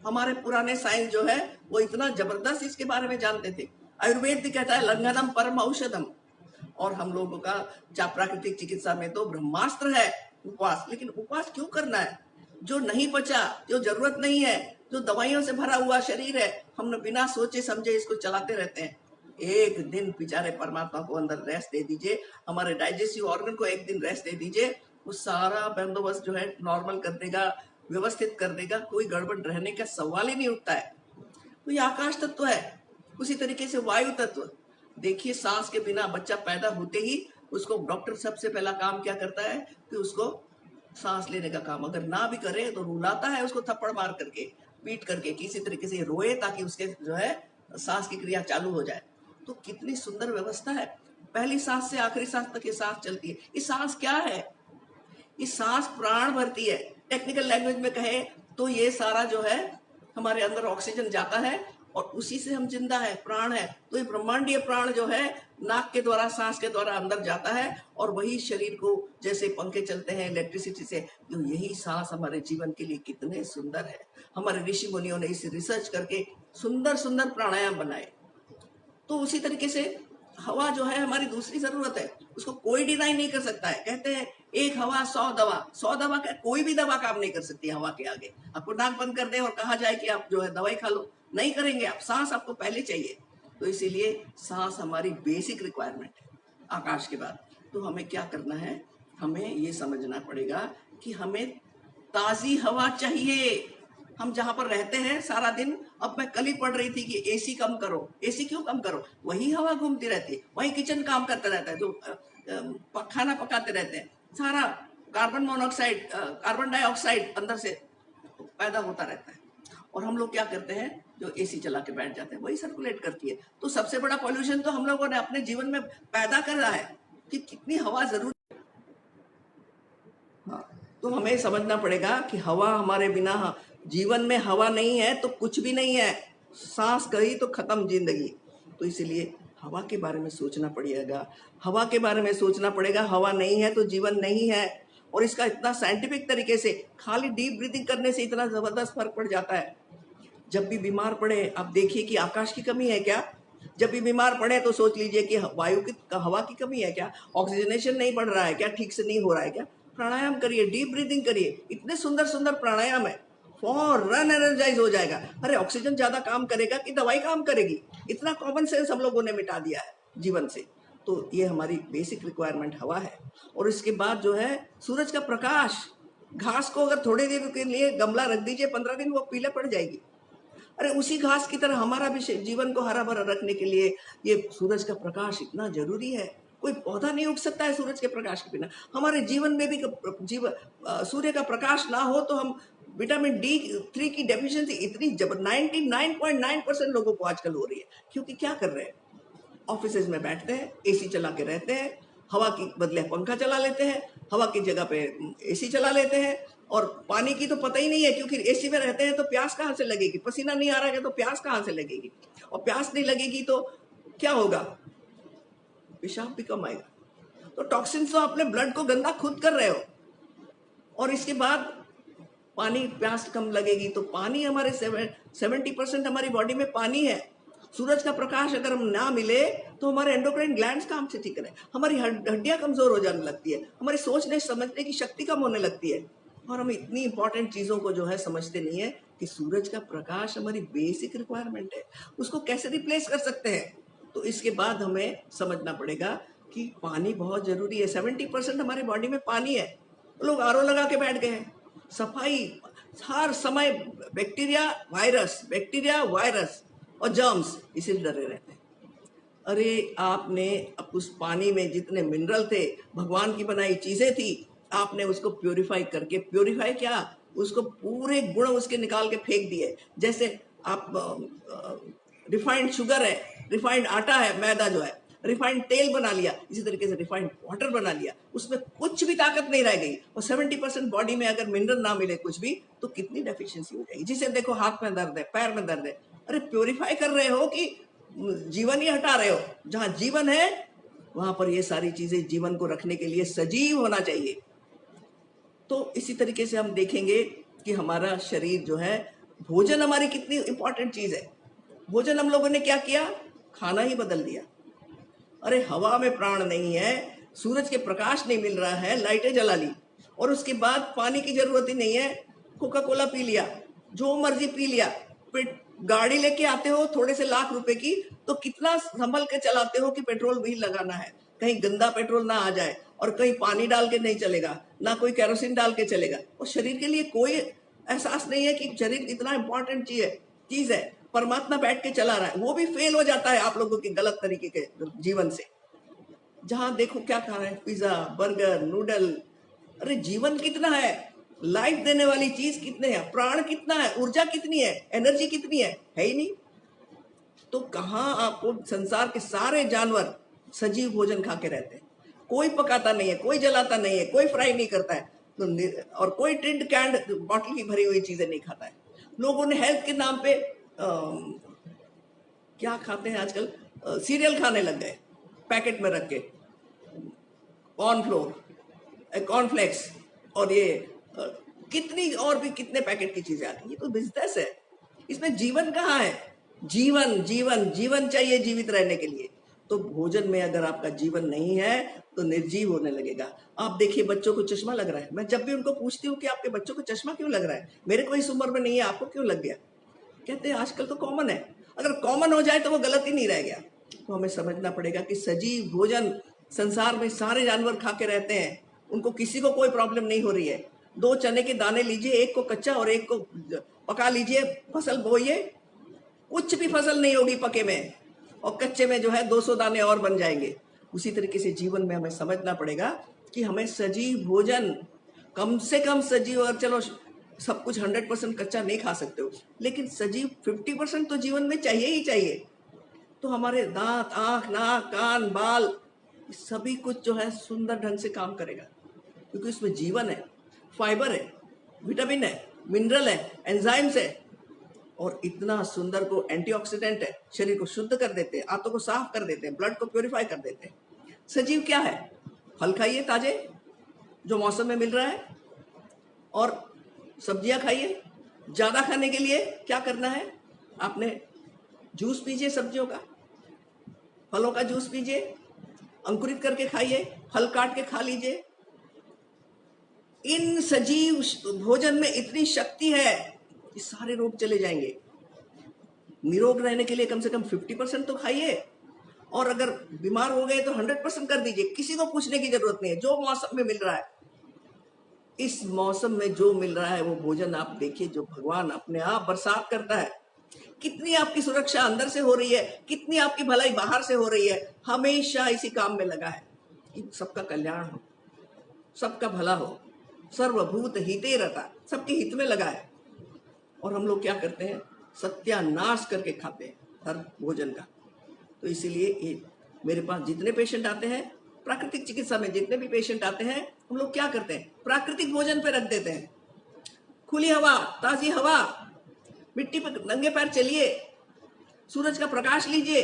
हमारे पुराने साइंस जो है वो इतना जबरदस्त इसके बारे में जानते थे। आयुर्वेद भी कहता है लंघनम परम औषधम, और हम लोगों का प्राकृतिक चिकित्सा में तो ब्रह्मास्त्र है उपवास। लेकिन उपवास क्यों करना है? जो नहीं बचा, जो जरूरत नहीं है, जो दवाइयों से भरा हुआ शरीर है, हमने बिना सोचे समझे इसको चलाते रहते हैं। एक दिन बेचारे परमात्मा को अंदर रेस्ट दे दीजिए, हमारे डाइजेस्टिव ऑर्गन को एक दिन रेस्ट दे दीजिए, वो सारा बंदोबस्त जो है नॉर्मल कर देगा, व्यवस्थित कर देगा, कोई गड़बड़ रहने का सवाल ही नहीं उठता है। तो ये आकाश तत्व है। उसी तरीके से वायु तत्व, देखिए सांस के बिना बच्चा पैदा होते ही उसको डॉक्टर सबसे पहला काम क्या करता है कि उसको सांस लेने का काम अगर ना भी करे तो रुलाता है उसको, थप्पड़ मार करके, पीट करके, किसी तरीके से रोए ताकि उसके जो है सांस की क्रिया चालू हो जाए। तो कितनी सुंदर व्यवस्था है। पहली सांस से आखिरी सांस तक ये सांस चलती है। ये सांस क्या है? ये सांस प्राण भरती है। टेक्निकल लैंग्वेज में कहे तो ये सारा जो है हमारे अंदर ऑक्सीजन जाता है और उसी से हम जिंदा है, प्राण है। तो ये ब्रह्मांडीय प्राण जो है नाक के द्वारा, सांस के द्वारा अंदर जाता है, और वही शरीर को, जैसे पंखे चलते हैं इलेक्ट्रिसिटी से, तो यही सांस हमारे जीवन के लिए कितने सुंदर है। हमारे ऋषि मुनियों ने इसे रिसर्च करके सुंदर सुंदर प्राणायाम बनाए। तो उसी तरीके से हवा जो है हमारी दूसरी जरूरत है, उसको कोई डिनाई नहीं कर सकता है। कहते हैं एक हवा 100 दवा, 100 दवा का कोई भी दवा काम नहीं कर सकती हवा के आगे। आपको नाक बंद कर दे और कहा जाए कि आप जो है दवाई खा लो, नहीं करेंगे आप। सांस आपको पहले चाहिए। तो इसीलिए सांस हमारी बेसिक रिक्वायरमेंट है आकाश के बाद। तो हमें क्या करना है, हमें ये समझना पड़ेगा कि हमें ताज़ी हवा चाहिए। हम जहाँ पर रहते हैं सारा दिन, अब मैं कल ही पढ़ रही थी कि एसी कम करो। एसी क्यों कम करो? वही हवा घूमती रहती है, वही किचन काम करता रहता है, जो खाना पकाते रहते हैं, सारा कार्बन मोनोऑक्साइड, कार्बन डाइऑक्साइड अंदर से पैदा होता रहता है। और हम लोग क्या करते हैं, जो एसी चला के बैठ जाते हैं, वही सर्कुलेट करती है। तो सबसे बड़ा पॉल्यूशन तो हम लोगों ने अपने जीवन में पैदा कर रहा है कि कितनी हवा जरूरी। हाँ, तो हमें समझना पड़ेगा कि हवा हमारे बिना, जीवन में हवा नहीं है तो कुछ भी नहीं है। सांस गई तो खत्म जिंदगी। तो इसीलिए हवा के बारे में सोचना पड़ेगा, हवा के बारे में सोचना पड़ेगा। हवा नहीं है तो जीवन नहीं है। और इसका इतना साइंटिफिक तरीके से, खाली डीप ब्रीथिंग करने से इतना जबरदस्त फर्क पड़ जाता है। जब भी बीमार पड़े, आप देखिए कि आकाश की कमी है क्या। जब भी बीमार पड़े तो सोच लीजिए कि वायु की, हवा की कमी है क्या, ऑक्सीजनेशन नहीं बढ़ रहा है क्या, ठीक से नहीं हो रहा है क्या। प्राणायाम करिए, डीप ब्रीदिंग करिए, इतने सुंदर सुंदर प्राणायाम है, फौरन एनर्जाइज हो जाएगा। अरे ऑक्सीजन ज्यादा काम करेगा कि दवाई काम करेगी, इतना कॉमन सेंस हम लोगों ने मिटा दिया है जीवन से। तो ये हमारी बेसिक रिक्वायरमेंट हवा है। और इसके बाद जो है सूरज का प्रकाश। घास को अगर थोड़े देर के लिए गमला रख दीजिए, 15 दिन वो पीले पड़ जाएगी। अरे उसी घास की तरह हमारा भी जीवन को हरा भरा रखने के लिए ये सूरज का प्रकाश इतना जरूरी है। कोई पौधा नहीं उग सकता है सूरज के प्रकाश के बिना। हमारे जीवन में भी सूर्य का प्रकाश ना हो तो हम विटामिन D3 की डेफिशिएंसी इतनी 99.9% लोगों को आजकल हो रही है। क्योंकि क्या कर रहे हैं, ऑफिसेज में बैठते हैं, एसी चला के रहते हैं, हवा की बदले पंखा चला लेते हैं, हवा की जगह पे एसी चला लेते हैं। और पानी की तो पता ही नहीं है, क्योंकि एसी में रहते हैं तो प्यास कहाँ से लगेगी, पसीना नहीं आ रहा है तो प्यास कहाँ से लगेगी। और प्यास नहीं लगेगी तो क्या होगा, पेशाब भी कम आएगा। तो टॉक्सिन्स तो अपने ब्लड को गंदा खुद कर रहे हो। और इसके बाद पानी, प्यास कम लगेगी तो पानी, हमारे 70% हमारी बॉडी में पानी है। सूरज का प्रकाश अगर हम ना मिले तो हमारे एंडोक्राइन ग्लैंड्स काम से ठीक रहे, हमारी हड्डियां कमजोर हो जाने लगती है, हमारी सोचने समझने की शक्ति कम होने लगती है। और हम इतनी इंपॉर्टेंट चीजों को जो है समझते नहीं है कि सूरज का प्रकाश हमारी बेसिक रिक्वायरमेंट है, उसको कैसे रिप्लेस कर सकते हैं। तो इसके बाद हमें समझना पड़ेगा कि पानी बहुत जरूरी है। 70% हमारे बॉडी में पानी है। लोग आरओ लगा के बैठ गए हैं, सफाई हर समय, बैक्टीरिया वायरस और जर्म्स इसे डरे रहते हैं। अरे आपने उस पानी में जितने मिनरल थे, भगवान की बनाई चीजें थी, आपने उसको प्योरीफाई करके, प्योरीफाई क्या, उसको पूरे गुण उसके निकाल के फेंक दिए। जैसे आप रिफाइंड शुगर है, रिफाइंड आटा है, मैदा जो है, रिफाइंड तेल बना लिया, इसी तरीके से रिफाइंड वाटर बना लिया, उसमें कुछ भी ताकत नहीं रह गई। और 70% बॉडी में अगर मिनरल ना मिले कुछ भी तो कितनी डेफिशिएंसी हो जाएगी। जिसे देखो हाथ में दर्द है, पैर में दर्द है, अरे प्योरीफाई कर रहे हो कि जीवन ही हटा रहे हो। जहां जीवन है वहां पर ये सारी चीजें जीवन को रखने के लिए सजीव होना चाहिए। तो इसी तरीके से हम देखेंगे कि हमारा शरीर जो है, भोजन हमारी कितनी इंपॉर्टेंट चीज है। भोजन हम लोगों ने क्या किया, खाना ही बदल दिया। अरे हवा में प्राण नहीं है, सूरज के प्रकाश नहीं मिल रहा है, लाइटें जला ली, और उसके बाद पानी की जरूरत ही नहीं है, कोका कोला पी लिया, जो मर्जी पी लिया। फिर गाड़ी लेके आते हो थोड़े से लाख रुपए की, तो कितना संभल के चलाते हो कि पेट्रोल भी लगाना है, कहीं गंदा पेट्रोल ना आ जाए, और कहीं पानी डाल के नहीं चलेगा, ना कोई केरोसिन डाल के चलेगा। और शरीर के लिए कोई एहसास नहीं है कि शरीर इतना इंपॉर्टेंट चीज है। परमात्मा बैठ के चला रहा है, वो भी फेल हो जाता है आप लोगों के गलत तरीके के जीवन से। जहां देखो क्या खा रहे हैं, पिज्जा, बर्गर, नूडल। अरे जीवन कितना है, लाइफ देने वाली चीज कितने है, प्राण कितना है, ऊर्जा कितनी है, एनर्जी कितनी है ही नहीं। तो कहाँ आपको, संसार के सारे जानवर सजीव भोजन खा के रहते हैं, कोई पकाता नहीं है, कोई जलाता नहीं है, कोई फ्राई नहीं करता है, तो और कोई टिंड कैंड बॉटल की भरी हुई चीजें नहीं खाता है। लोगों ने हेल्थ के नाम पे क्या खाते हैं आजकल, सीरियल खाने लग गए पैकेट में रख के, कॉर्नफ्लोर, कॉर्नफ्लेक्स, और ये कितनी और भी कितने पैकेट की चीजें आती हैं। ये तो बिजनेस है, इसमें जीवन कहाँ है। जीवन जीवन जीवन चाहिए जीवित रहने के लिए। तो भोजन में अगर आपका जीवन नहीं है तो निर्जीव होने लगेगा। आप देखिए बच्चों को चश्मा लग रहा है, मैं जब भी उनको पूछती हूँ कि आपके बच्चों को चश्मा क्यों लग रहा है, मेरे को इस उम्र में नहीं है, आपको क्यों लग गया, कहते हैं आजकल तो कॉमन है। अगर कॉमन हो जाए तो वो गलत ही नहीं रह गया। तो हमें समझना पड़ेगा कि सजीव भोजन संसार में सारे जानवर खा के रहते हैं, उनको किसी को कोई प्रॉब्लम नहीं हो रही है। 2 चने के दाने लीजिए, एक को कच्चा और एक को पका लीजिए, फसल बोइए, कुछ भी फसल नहीं होगी पके में, और कच्चे में जो है 200 दाने और बन जाएंगे। उसी तरीके से जीवन में हमें समझना पड़ेगा कि हमें सजीव भोजन, कम से कम सजीव, और चलो सब कुछ 100% कच्चा नहीं खा सकते हो, लेकिन सजीव 50% तो जीवन में चाहिए ही चाहिए। तो हमारे दांत, आंख, नाक, कान, बाल, सभी कुछ जो है सुंदर ढंग से काम करेगा, क्योंकि इसमें जीवन है, फाइबर है, विटामिन है, मिनरल है, एंजाइम्स है, और इतना सुंदर को एंटीऑक्सीडेंट है, शरीर को शुद्ध कर देते हैं, आंतों को साफ कर देते हैं, ब्लड को प्योरीफाई कर देते हैं। सजीव क्या है? फल खाइए ताजे जो मौसम में मिल रहा है, और सब्जियां खाइए। ज़्यादा खाने के लिए क्या करना है? आपने जूस पीजिए, सब्जियों का, फलों का जूस पीजिए, अंकुरित करके खाइए, फल काट के खा लीजिए। इन सजीव भोजन में इतनी शक्ति है कि सारे रोग चले जाएंगे। निरोग रहने के लिए कम से कम 50% तो खाइए, और अगर बीमार हो गए तो 100% कर दीजिए। किसी को पूछने की जरूरत नहीं है, जो मौसम में मिल रहा है, इस मौसम में जो मिल रहा है वो भोजन आप देखिए, जो भगवान अपने आप बरसात करता है। कितनी आपकी सुरक्षा अंदर से हो रही है, कितनी आपकी भलाई बाहर से हो रही है। हमेशा इसी काम में लगा है कि सबका कल्याण हो, सबका भला हो, सर्वभूत हिते रता, सबके हित में लगा है। और हम लोग क्या करते हैं? सत्यानाश करके खाते हैं हर भोजन का। तो इसीलिए ये मेरे पास जितने पेशेंट आते हैं, प्राकृतिक चिकित्सा में जितने भी पेशेंट आते हैं, हम लोग क्या करते हैं? प्राकृतिक भोजन पे रख देते हैं। खुली हवा, ताजी हवा, मिट्टी पर नंगे पैर चलिए, सूरज का प्रकाश लीजिए,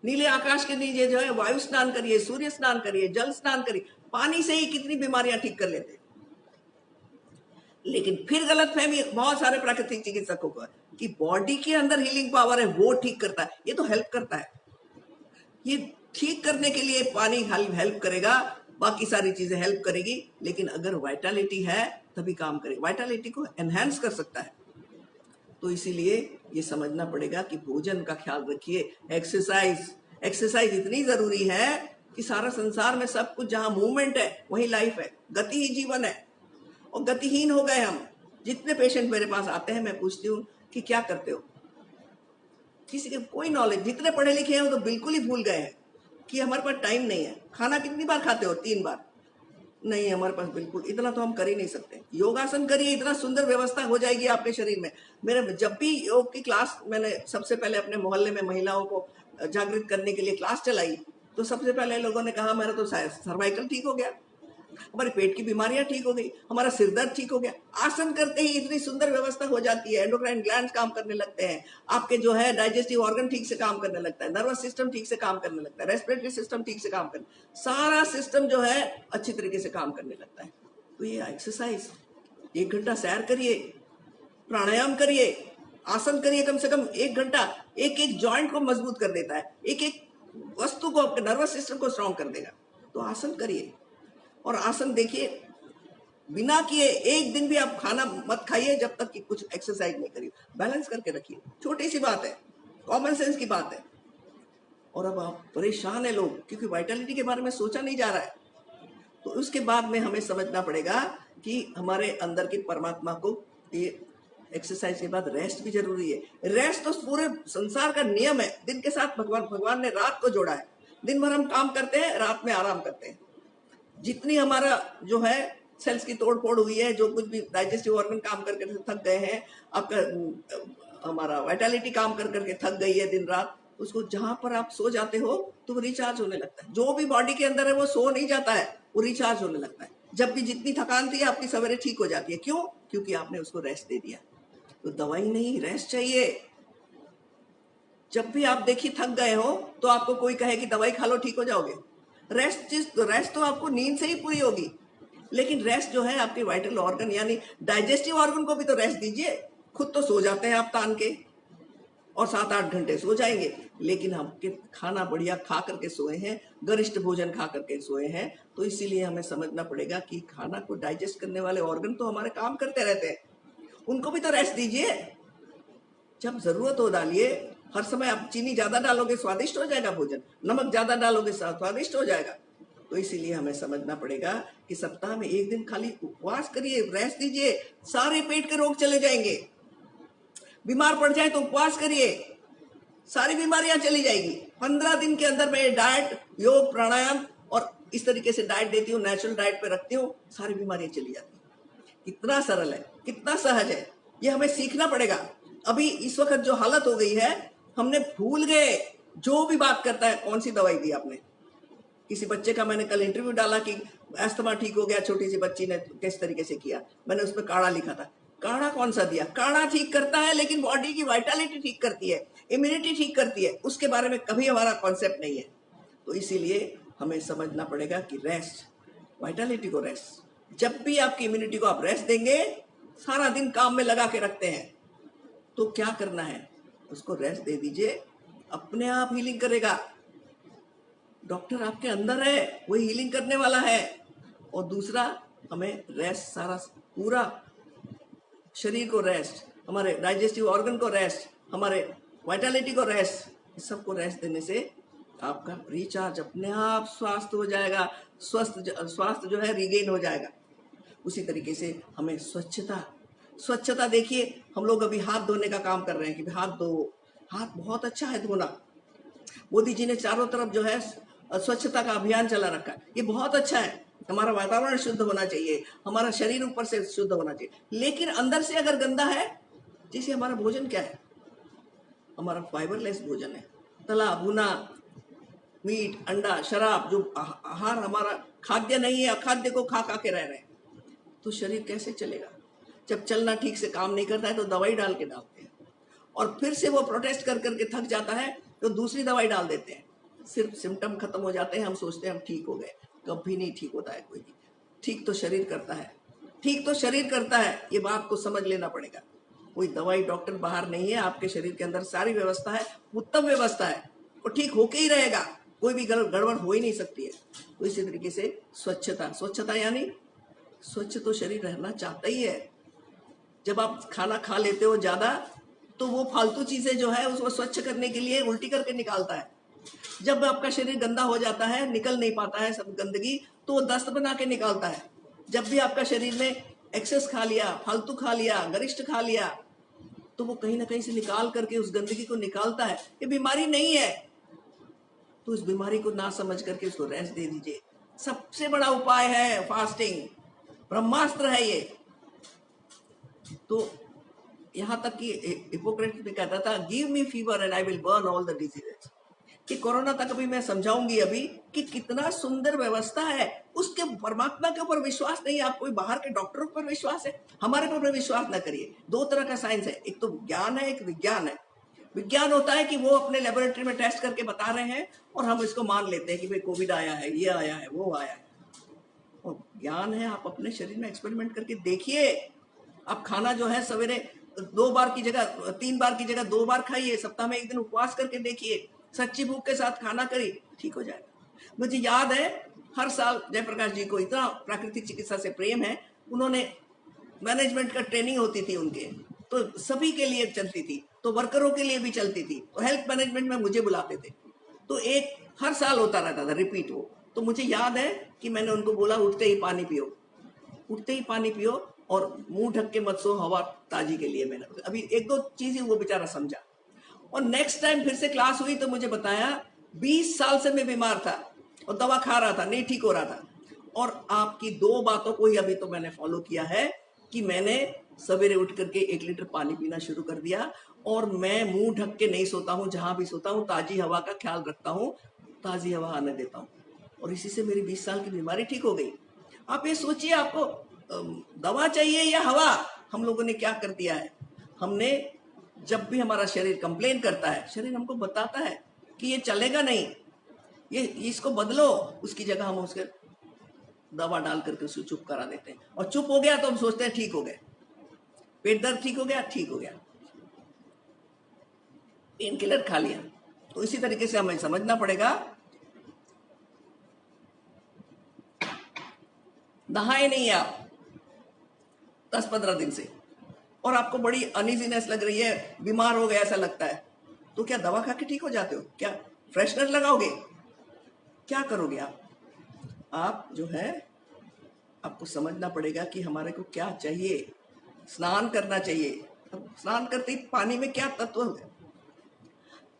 नीले आकाश के नीचे जो है वायु स्नान करिए, सूर्य स्नान करिए, जल स्नान करिए। पानी से ही कितनी बीमारियां ठीक कर लेते हैं। लेकिन फिर गलतफहमी बहुत सारे प्राकृतिक चिकित्सकों को है कि बॉडी के अंदर हीलिंग पावर है, वो ठीक करता है। ये तो हेल्प करता है, ये ठीक करने के लिए पानी हेल्प करेगा, बाकी सारी चीजें हेल्प करेगी, लेकिन अगर वाइटलिटी है तभी काम करेगा, वाइटलिटी को एनहांस कर सकता है। तो इसीलिए ये समझना पड़ेगा कि भोजन का ख्याल रखिए। एक्सरसाइज इतनी जरूरी है कि सारा संसार में सब कुछ, जहां मूवमेंट है वही लाइफ है, गति ही जीवन है, और गतिहीन हो गए हम। जितने पेशेंट मेरे पास आते हैं, मैं पूछती हूँ कि क्या करते हो, किसी के कोई नॉलेज, जितने पढ़े लिखे हैं वो तो बिल्कुल ही भूल गए हैं कि हमारे पास टाइम नहीं है। खाना कितनी बार खाते हो? 3 बार। नहीं, हमारे पास बिल्कुल इतना तो हम कर ही नहीं सकते। योगासन करिए, इतना सुंदर व्यवस्था हो जाएगी आपके शरीर में। मेरे जब भी योग की क्लास, मैंने सबसे पहले अपने मोहल्ले में महिलाओं को जागृत करने के लिए क्लास चलाई, तो सबसे पहले लोगों ने कहा मेरा तो सर्वाइकल ठीक हो गया, हमारे पेट की बीमारियां ठीक हो गई, हमारा सिर दर्द ठीक हो गया। आसन करते ही इतनी सुंदर व्यवस्था हो जाती है, एंडोक्राइन ग्लैंड्स काम करने लगते हैं, आपके जो है डाइजेस्टिव ऑर्गन ठीक से काम करने लगता है, नर्वस सिस्टम ठीक से काम करने लगता है, रेस्पिरेटरी सिस्टम ठीक से काम करने, सारा सिस्टम जो है अच्छी तरीके से काम करने लगता है। तो ये एक्सरसाइज, 1 घंटा सैर करिए, प्राणायाम करिए, आसन करिए, कम से कम 1 घंटा, एक एक जॉइंट को मजबूत कर देता है, एक एक वस्तु को, आपके नर्वस सिस्टम को स्ट्रॉन्ग कर देगा। तो आसन करिए, और आसन देखिए, बिना किए एक दिन भी आप खाना मत खाइए जब तक कि कुछ एक्सरसाइज नहीं करिए। बैलेंस करके रखिए, छोटी सी बात है, कॉमन सेंस की बात है। और अब आप परेशान है लोग, क्योंकि वाइटलिटी के बारे में सोचा नहीं जा रहा है। तो उसके बाद में हमें समझना पड़ेगा कि हमारे अंदर की परमात्मा को, ये एक्सरसाइज के बाद रेस्ट भी जरूरी है। रेस्ट तो पूरे संसार का नियम है। दिन के साथ भगवान ने रात को जोड़ा है। दिन भर हम काम करते हैं, रात में आराम करते हैं। जितनी हमारा जो है सेल्स की तोड़ फोड़ हुई है, जो कुछ भी डाइजेस्टिव ऑर्गन काम करके थक गए हैं, आपका हमारा वाइटलिटी काम कर करके थक गई है दिन रात, उसको जहां पर आप सो जाते हो तो वो रिचार्ज होने लगता है। जो भी बॉडी के अंदर है वो सो नहीं जाता है, वो रिचार्ज होने लगता है। जब भी जितनी थकान थी आपकी सवेरे ठीक हो जाती है। क्यों? क्योंकि आपने उसको रेस्ट दे दिया। तो दवाई नहीं, रेस्ट चाहिए। जब भी आप देखिए थक गए हो तो आपको कोई कहे कि दवाई खा लो ठीक हो जाओगे, रेस्ट तो आपको नींद से ही पूरी होगी। लेकिन रेस्ट जो है आपके वाइटल ऑर्गन यानी डाइजेस्टिव ऑर्गन को भी तो रेस्ट दीजिए। खुद तो सो जाते हैं आप तान के, और 7-8 घंटे सो जाएंगे, लेकिन हम खाना बढ़िया खा करके सोए हैं, गरिष्ठ भोजन खा करके सोए हैं। तो इसीलिए हमें समझना पड़ेगा कि खाना को डाइजेस्ट करने वाले ऑर्गन तो हमारे काम करते रहते हैं, उनको भी तो रेस्ट दीजिए। जब जरूरत हो डालिए। हर समय आप चीनी ज्यादा डालोगे स्वादिष्ट हो जाएगा भोजन, नमक ज्यादा डालोगे स्वादिष्ट हो जाएगा। तो इसीलिए हमें समझना पड़ेगा कि सप्ताह में एक दिन खाली उपवास करिए, रेस्ट दीजिए, सारे पेट के रोग चले जाएंगे। बीमार पड़ जाए तो उपवास करिए, सारी बीमारियां चली जाएगी। 15 दिन के अंदर मैं डाइट, योग, प्राणायाम और इस तरीके से डाइट देती हूँ, नेचुरल डाइट पे रखती हूँ, सारी बीमारियां चली जाती हैं। कितना सरल है, कितना सहज है, ये हमें सीखना पड़ेगा। अभी इस वक्त जो हालत हो गई है, हमने भूल गए जो भी बात करता है कौन सी दवाई दी आपने। किसी बच्चे का मैंने कल इंटरव्यू डाला कि अस्थमा ठीक हो गया, छोटी सी बच्ची ने किस तरीके से किया, मैंने उसमें काढ़ा लिखा था। काढ़ा कौन सा दिया? काढ़ा ठीक करता है लेकिन बॉडी की वाइटलिटी ठीक करती है, इम्यूनिटी ठीक करती है, उसके बारे में कभी हमारा कॉन्सेप्ट नहीं है। तो इसीलिए हमें समझना पड़ेगा कि रेस्ट, वाइटलिटी को रेस्ट, जब भी आपकी इम्यूनिटी को आप रेस्ट देंगे, सारा दिन काम में लगा के रखते हैं, तो क्या करना है, उसको रेस्ट दे दीजिए, अपने आप हीलिंग करेगा। डॉक्टर आपके अंदर है, वही हीलिंग करने वाला है। और दूसरा, हमें रेस्ट, सारा पूरा शरीर को रेस्ट, हमारे डाइजेस्टिव ऑर्गन को रेस्ट, हमारे वाइटलिटी को रेस्ट, सबको रेस्ट देने से आपका रिचार्ज अपने आप स्वास्थ्य हो जाएगा, स्वास्थ्य जो है रिगेन हो जाएगा। उसी तरीके से हमें स्वच्छता देखिए, हम लोग अभी हाथ धोने का काम कर रहे हैं कि हाथ धो, हाथ बहुत अच्छा है धोना। मोदी जी ने चारों तरफ जो है स्वच्छता का अभियान चला रखा है, ये बहुत अच्छा है। हमारा वातावरण शुद्ध होना चाहिए, हमारा शरीर ऊपर से शुद्ध होना चाहिए, लेकिन अंदर से अगर गंदा है, जैसे हमारा भोजन क्या है, हमारा फाइबरलेस भोजन है, तला भुना, मीट, अंडा, शराब, जो आहार हमारा खाद्य नहीं है, अखाद्य को खा खा के रह रहे हैं, तो शरीर कैसे चलेगा? जब चलना ठीक से काम नहीं करता है तो दवाई डाल के डालते हैं, और फिर से वो प्रोटेस्ट कर करके थक जाता है तो दूसरी दवाई डाल देते हैं, सिर्फ सिम्टम खत्म हो जाते हैं, हम सोचते हैं हम ठीक हो गए। कभी नहीं ठीक होता है कोई भी। ठीक तो शरीर करता है, ठीक तो शरीर करता है, ये बात को समझ लेना पड़ेगा। कोई दवाई डॉक्टर बाहर नहीं है, आपके शरीर के अंदर सारी व्यवस्था है, उत्तम व्यवस्था है, और ठीक होके ही रहेगा, कोई भी गड़बड़ हो ही नहीं सकती है। तो इसी तरीके से स्वच्छता यानी स्वच्छ तो शरीर रहना चाहता ही है। जब आप खाना खा लेते हो ज्यादा, तो वो फालतू चीजें जो है उसको स्वच्छ करने के लिए उल्टी करके निकालता है। जब आपका शरीर गंदा हो जाता है, निकल नहीं पाता है सब गंदगी, तो वो दस्त बना के निकालता है। जब भी आपका शरीर में एक्सेस खा लिया, फालतू खा लिया, गरिष्ठ खा लिया, तो वो कहीं ना कहीं से निकाल करके उस गंदगी को निकालता है। ये बीमारी नहीं है, तो इस बीमारी को ना समझ करके उसको रेस्ट दे दीजिए। सबसे बड़ा उपाय है फास्टिंग, ब्रह्मास्त्र है ये। तो यहाँ तक कि हिपोक्रेटिस भी कहता था, give me fever and I will burn all the diseases. कि कोरोना तक अभी मैं समझाऊंगी अभी कि कितना सुंदर व्यवस्था है, उसके परमात्मा के ऊपर विश्वास नहीं है, आप कोई बाहर के डॉक्टरों पर विश्वास है, हमारे पर विश्वास ना करिए। दो तरह का साइंस है, एक तो ज्ञान है, एक विज्ञान है। विज्ञान होता है कि वो अपने लेबोरेटरी में टेस्ट करके बता रहे हैं और हम इसको मान लेते हैं कि भाई कोविड आया है, ये आया है, वो आया है। और ज्ञान है, आप अपने शरीर में एक्सपेरिमेंट करके देखिए। आप खाना जो है सवेरे 2 बार की जगह 3 बार की जगह 2 बार खाइए, सप्ताह में एक दिन उपवास करके देखिए, सच्ची भूख के साथ खाना करिए, ठीक हो जाएगा। मुझे याद है हर साल जयप्रकाश जी को इतना प्राकृतिक चिकित्सा से प्रेम है, उन्होंने मैनेजमेंट का ट्रेनिंग होती थी उनके, तो सभी के लिए चलती थी, तो वर्करों के लिए भी चलती थी, तो हेल्थ मैनेजमेंट में मुझे बुलाते थे, तो एक हर साल होता रहता था रिपीट वो। तो मुझे याद है कि मैंने उनको बोला, उठते ही पानी पियो, उठते ही पानी पियो, और मुंह ढक के मत सो, हवा ताजी के लिए। मैंने अभी 1-2 चीजें वो बेचारा समझा, और नेक्स्ट टाइम फिर से क्लास हुई तो मुझे बताया 20 साल से मैं बीमार था और दवा खा रहा था, नहीं ठीक हो रहा था, और आपकी 2 बातों को ही अभी तो मैंने फॉलो किया है कि मैंने सवेरे उठ करके 1 लीटर पानी पीना शुरू कर दिया, और मैं मुंह ढक के नहीं सोता हूँ, जहां भी सोता हूँ ताजी हवा का ख्याल रखता हूँ, ताजी हवा आने देता हूँ, और इसी से मेरी 20 साल की बीमारी ठीक हो गई। आप ये सोचिए, आपको दवा चाहिए या हवा? हम लोगों ने क्या कर दिया है, हमने जब भी हमारा शरीर कंप्लेन करता है, शरीर हमको बताता है कि ये चलेगा नहीं, ये इसको बदलो, उसकी जगह हम उसके दवा डाल करके उसको चुप करा देते हैं, और चुप हो गया तो हम सोचते हैं ठीक हो गए, पेट दर्द ठीक हो गया, ठीक हो गया, पेन किलर खा लिया। तो इसी तरीके से हमें समझना पड़ेगा, नहाए नहीं आप 10-15 दिन से, और आपको बड़ी अनइजीनेस लग रही है, बीमार हो गए ऐसा लगता है, तो क्या दवा खा के ठीक हो जाते हो? क्या फ्रेशनर लगाओगे? क्या करोगे आप जो है आपको समझना पड़ेगा कि हमारे को क्या चाहिए। स्नान करना चाहिए। अब स्नान करते ही पानी में क्या तत्व है?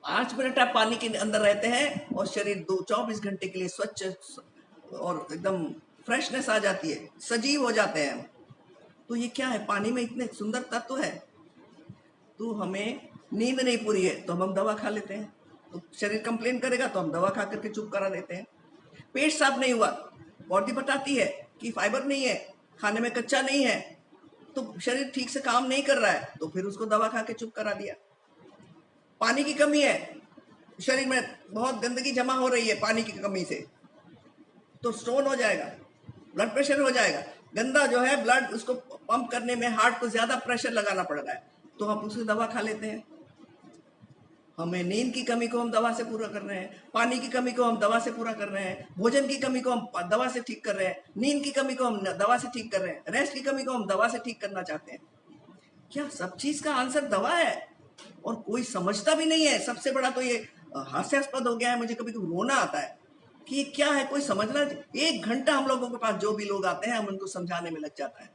5 मिनट आप पानी के अंदर रहते हैं और शरीर 24 घंटे के लिए स्वच्छ और एकदम फ्रेशनेस आ जाती है, सजीव हो जाते हैं। तो ये क्या है? पानी में इतने सुंदर तत्व है। तो हमें नींद नहीं पूरी है तो हम दवा खा लेते हैं, तो शरीर कंप्लेन करेगा तो हम दवा खा करके चुप करा देते हैं। पेट साफ नहीं हुआ, बॉडी बताती है कि फाइबर नहीं है, खाने में कच्चा नहीं है, तो शरीर ठीक से काम नहीं कर रहा है, तो फिर उसको दवा खा के चुप करा दिया। पानी की कमी है, शरीर में बहुत गंदगी जमा हो रही है पानी की कमी से, तो स्टोन हो जाएगा, ब्लड प्रेशर हो जाएगा। गंदा जो है ब्लड, उसको पंप करने में हार्ट को ज्यादा प्रेशर लगाना पड़ रहा है, तो हम उसकी दवा खा लेते हैं। हमें नींद की कमी को हम दवा से पूरा कर रहे हैं, पानी की कमी को हम दवा से पूरा कर रहे हैं, भोजन की कमी को हम दवा से ठीक कर रहे हैं, नींद की कमी को हम दवा से ठीक कर रहे हैं, रेस्ट की कमी को हम दवा से ठीक करना चाहते हैं। क्या सब चीज का आंसर दवा है? और कोई समझता भी नहीं है। सबसे बड़ा तो ये हास्यास्पद हो गया है, मुझे कभी कभी रोना आता है कि ये क्या है, कोई समझना। 1 घंटा हम लोगों के पास जो भी लोग आते हैं, हम उनको समझाने में लग जाता है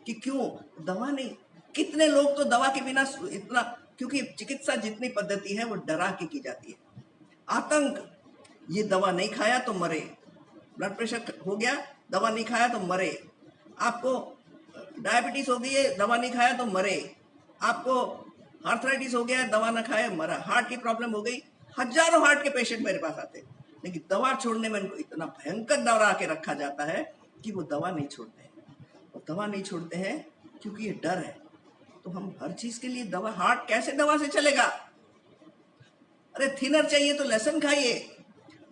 कि क्यों दवा नहीं। कितने लोग तो दवा के बिना इतना, क्योंकि चिकित्सा जितनी पद्धति है वो डरा के की जाती है, आतंक। ये दवा नहीं खाया तो मरे, ब्लड प्रेशर हो गया दवा नहीं खाया तो मरे, आपको डायबिटीज हो गई है दवा नहीं खाया तो मरे, आपको आर्थराइटिस हो गया दवा ना खाया मरा, हार्ट की प्रॉब्लम हो गई। हजारों हार्ट के पेशेंट मेरे पास आते हैं, लेकिन दवा छोड़ने में इनको इतना भयंकर डरा के रखा जाता है कि वो दवा नहीं छोड़ते हैं। और दवा नहीं छोड़ते हैं क्योंकि ये डर है। तो हम हर चीज के लिए दवा, हार्ट कैसे दवा से चलेगा? अरे थिनर चाहिए तो लहसुन खाइए।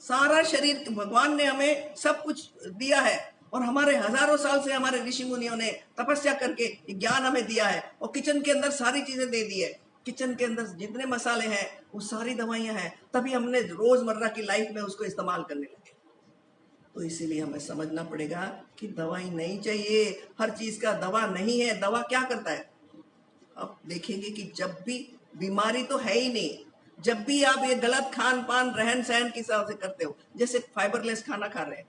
सारा शरीर भगवान ने हमें सब कुछ दिया है, और हमारे हजारों साल से हमारे ऋषि मुनियों ने तपस्या करके ज्ञान हमें दिया है, और किचन के अंदर सारी चीजें दे दी है। किचन के अंदर जितने मसाले हैं वो सारी दवाइयां हैं, तभी हमने रोजमर्रा की लाइफ में उसको इस्तेमाल करने लगे। तो इसीलिए हमें समझना पड़ेगा कि दवाई नहीं चाहिए, हर चीज का दवा नहीं है। दवा क्या करता है? आप देखेंगे कि जब भी बीमारी तो है ही नहीं, जब भी आप ये गलत खान पान रहन सहन की हिसाब से करते हो, जैसे फाइबरलेस खाना खा रहे हैं,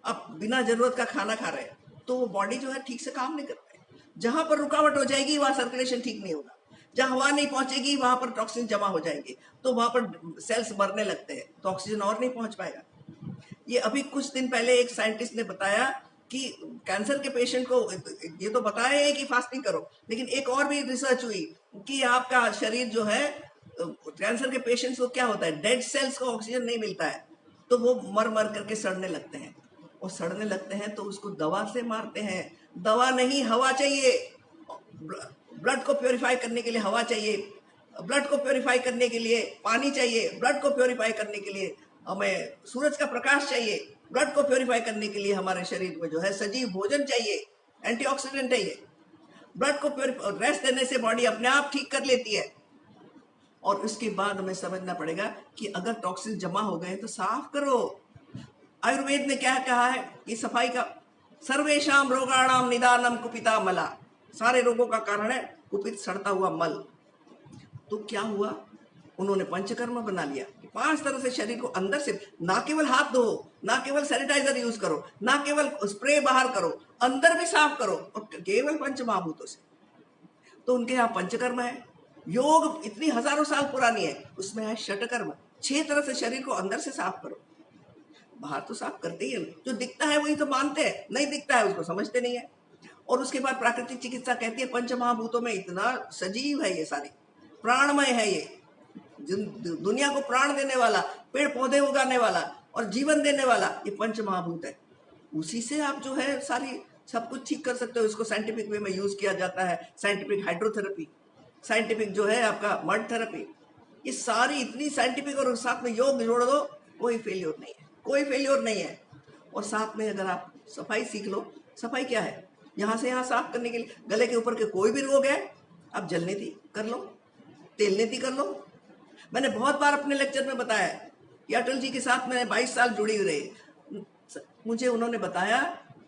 आप बिना जरूरत का खाना खा रहे हैं, तो वो बॉडी जो है ठीक से काम नहीं करता है। जहां पर रुकावट हो जाएगी वहां सर्कुलेशन ठीक नहीं होगा, जहां हवा नहीं पहुंचेगी वहां पर टॉक्सिन जमा हो जाएंगे, तो वहां पर सेल्स मरने लगते हैं, तो ऑक्सीजन और नहीं पहुंच पाएगा। ये अभी कुछ दिन पहले एक साइंटिस्ट ने बताया कि कैंसर के पेशेंट को, ये तो बताया है कि फास्टिंग करो, लेकिन एक और भी रिसर्च हुई कि आपका शरीर जो है, कैंसर के पेशेंट्स को क्या होता है, डेड सेल्स को ऑक्सीजन नहीं मिलता है, तो वो मर मर करके सड़ने लगते हैं, और सड़ने लगते हैं तो उसको दवा से मारते हैं। दवा नहीं, हवा चाहिए। ब्लड को प्योरीफाई करने के लिए हवा चाहिए, ब्लड को प्योरीफाई करने के लिए पानी चाहिए, ब्लड को प्योरीफाई करने के लिए हमें सूरज का प्रकाश चाहिए, ब्लड को प्योरीफाई करने के लिए हमारे शरीर में जो है सजीव भोजन चाहिए, एंटीऑक्सीडेंट चाहिए। ब्लड को रेस्ट देने से बॉडी अपने आप ठीक कर लेती है। और उसके बाद हमें समझना पड़ेगा कि अगर टॉक्सिन जमा हो गए तो साफ करो। आयुर्वेद ने क्या कहा है कि सफाई का, सर्वेशाम रोगाणाम निदानम कुपिता मला, सारे रोगों का कारण है कुपित सड़ता हुआ मल। तो क्या हुआ, उन्होंने पंचकर्म बना लिया। 5 तरह से शरीर को अंदर से, ना केवल हाथ धो, ना केवल सैनिटाइजर यूज करो, ना केवल स्प्रे बाहर करो, अंदर भी साफ करो, और केवल पंच महाभूतों से। तो उनके यहाँ पंचकर्म है। योग इतनी हजारों साल पुरानी है, उसमें है षटकर्म। 6 तरह से शरीर को अंदर से साफ करो। बाहर तो साफ करते ही है, जो दिखता है वही तो मानते हैं, नहीं दिखता है उसको समझते नहीं है। और उसके बाद प्राकृतिक चिकित्सा कहती है पंच महाभूतों में इतना सजीव है, ये सारी प्राणमय है, ये दुनिया को प्राण देने वाला, पेड़ पौधे उगाने वाला और जीवन देने वाला, ये पंच महाभूत है। उसी से आप जो है सारी सब कुछ ठीक कर सकते हो। इसको साइंटिफिक वे में यूज किया जाता है, साइंटिफिक हाइड्रोथेरेपी, साइंटिफिक जो है आपका मड थेरेपी, ये सारी इतनी साइंटिफिक, और साथ में योग जोड़ दो, कोई फेल्योर नहीं है, कोई फेल्योर नहीं है। और साथ में अगर आप सफाई सीख लो, सफाई क्या है, यहाँ से यहाँ साफ करने के लिए, गले के ऊपर के कोई भी रोग है आप जलनेती कर लो, तेलनेती कर लो। मैंने बहुत बार अपने लेक्चर में बताया कि अटल जी के साथ मैंने 22 साल जुड़ी हुई रही। मुझे उन्होंने बताया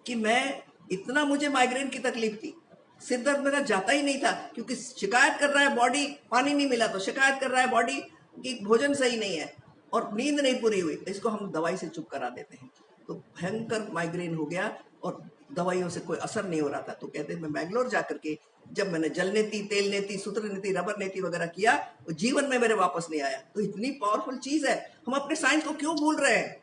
कि मैं इतना, मुझे माइग्रेन की तकलीफ थी, सिर दर्द मेरा जाता ही नहीं था, क्योंकि शिकायत कर रहा है बॉडी, पानी नहीं मिला, तो शिकायत कर रहा है बॉडी कि भोजन सही नहीं है और नींद नहीं पूरी हुई, इसको हम दवाई से चुप करा देते हैं। तो भयंकर माइग्रेन हो गया और दवाइयों से कोई असर नहीं हो रहा था। तो कहते हैं मैं बैंगलोर जाकर के जब मैंने जल नीति, तेल नीति, सूत्र नीति, रबर नीति वगैरह किया, तो जीवन में मेरे वापस नहीं आया। तो इतनी पावरफुल चीज है, हम अपने साइंस को क्यों भूल रहे हैं?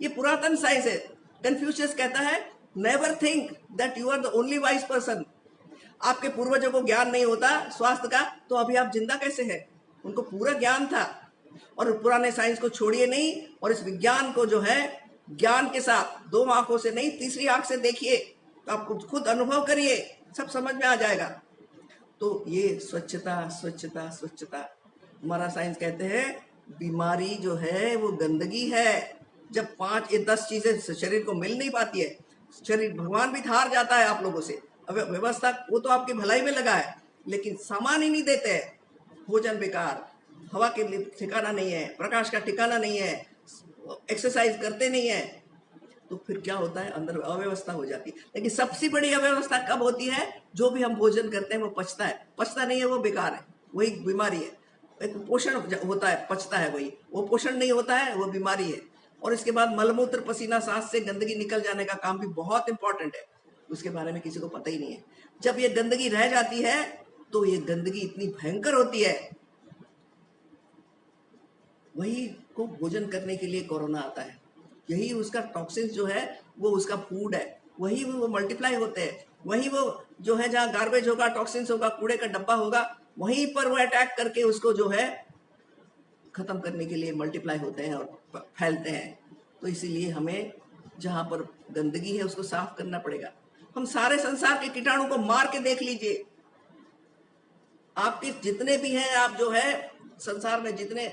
ये पुरातन साइंस है। कन्फ्यूशियस कहता है never think that you are the only wise person. आपके पूर्वजों को ज्ञान नहीं होता स्वास्थ्य का, तो अभी आप जिंदा कैसे हैं? उनको पूरा ज्ञान था। और पुराने साइंस को छोड़िए नहीं, और इस विज्ञान को जो है ज्ञान के साथ दो आंखों से नहीं, तीसरी आंख से देखिए, तो आप खुद अनुभव करिए, सब समझ में आ जाएगा। तो ये स्वच्छता स्वच्छता स्वच्छता, हमारा साइंस कहते हैं बीमारी जो है वो गंदगी है। जब 5 या 10 चीजें शरीर को मिल नहीं पाती है, शरीर, भगवान भी हार जाता है आप लोगों से। अब व्यवस्था वो तो आपकी भलाई में लगा है, लेकिन सामान ही नहीं देते हैं। भोजन बेकार, हवा के लिए ठिकाना नहीं है, प्रकाश का ठिकाना नहीं है, एक्सरसाइज करते नहीं है, तो फिर क्या होता है? अंदर अव्यवस्था हो जाती है। लेकिन सबसे बड़ी अव्यवस्था कब होती है? जो भी हम भोजन करते हैं वो पचता है, पचता नहीं है वो बेकार है, वही बीमारी है। एक पोषण होता है, पचता है वही, वो पोषण नहीं होता है, वो बीमारी है। और इसके बाद मलमूत्र, पसीना, सांस से गंदगी निकल जाने का काम भी बहुत इंपॉर्टेंट है, उसके बारे में किसी को पता ही नहीं है। जब ये गंदगी रह जाती है तो ये गंदगी इतनी भयंकर होती है, वही को भोजन करने के लिए कोरोना आता है। यही उसका टॉक्सिन्स जो है वो उसका फूड है, वही वो मल्टीप्लाई होते हैं, वही वो जो है जहाँ गार्बेज होगा, टॉक्सिन्स होगा, कूड़े का डब्बा होगा, वहीं पर वो अटैक करके उसको जो है खत्म करने के लिए मल्टीप्लाई होते हैं और फैलते हैं। तो इसीलिए हमें जहाँ पर गंदगी है उसको साफ करना पड़ेगा। हम सारे संसार के कीटाणु को मार के देख लीजिए, आपके जितने भी हैं, आप जो है संसार में जितने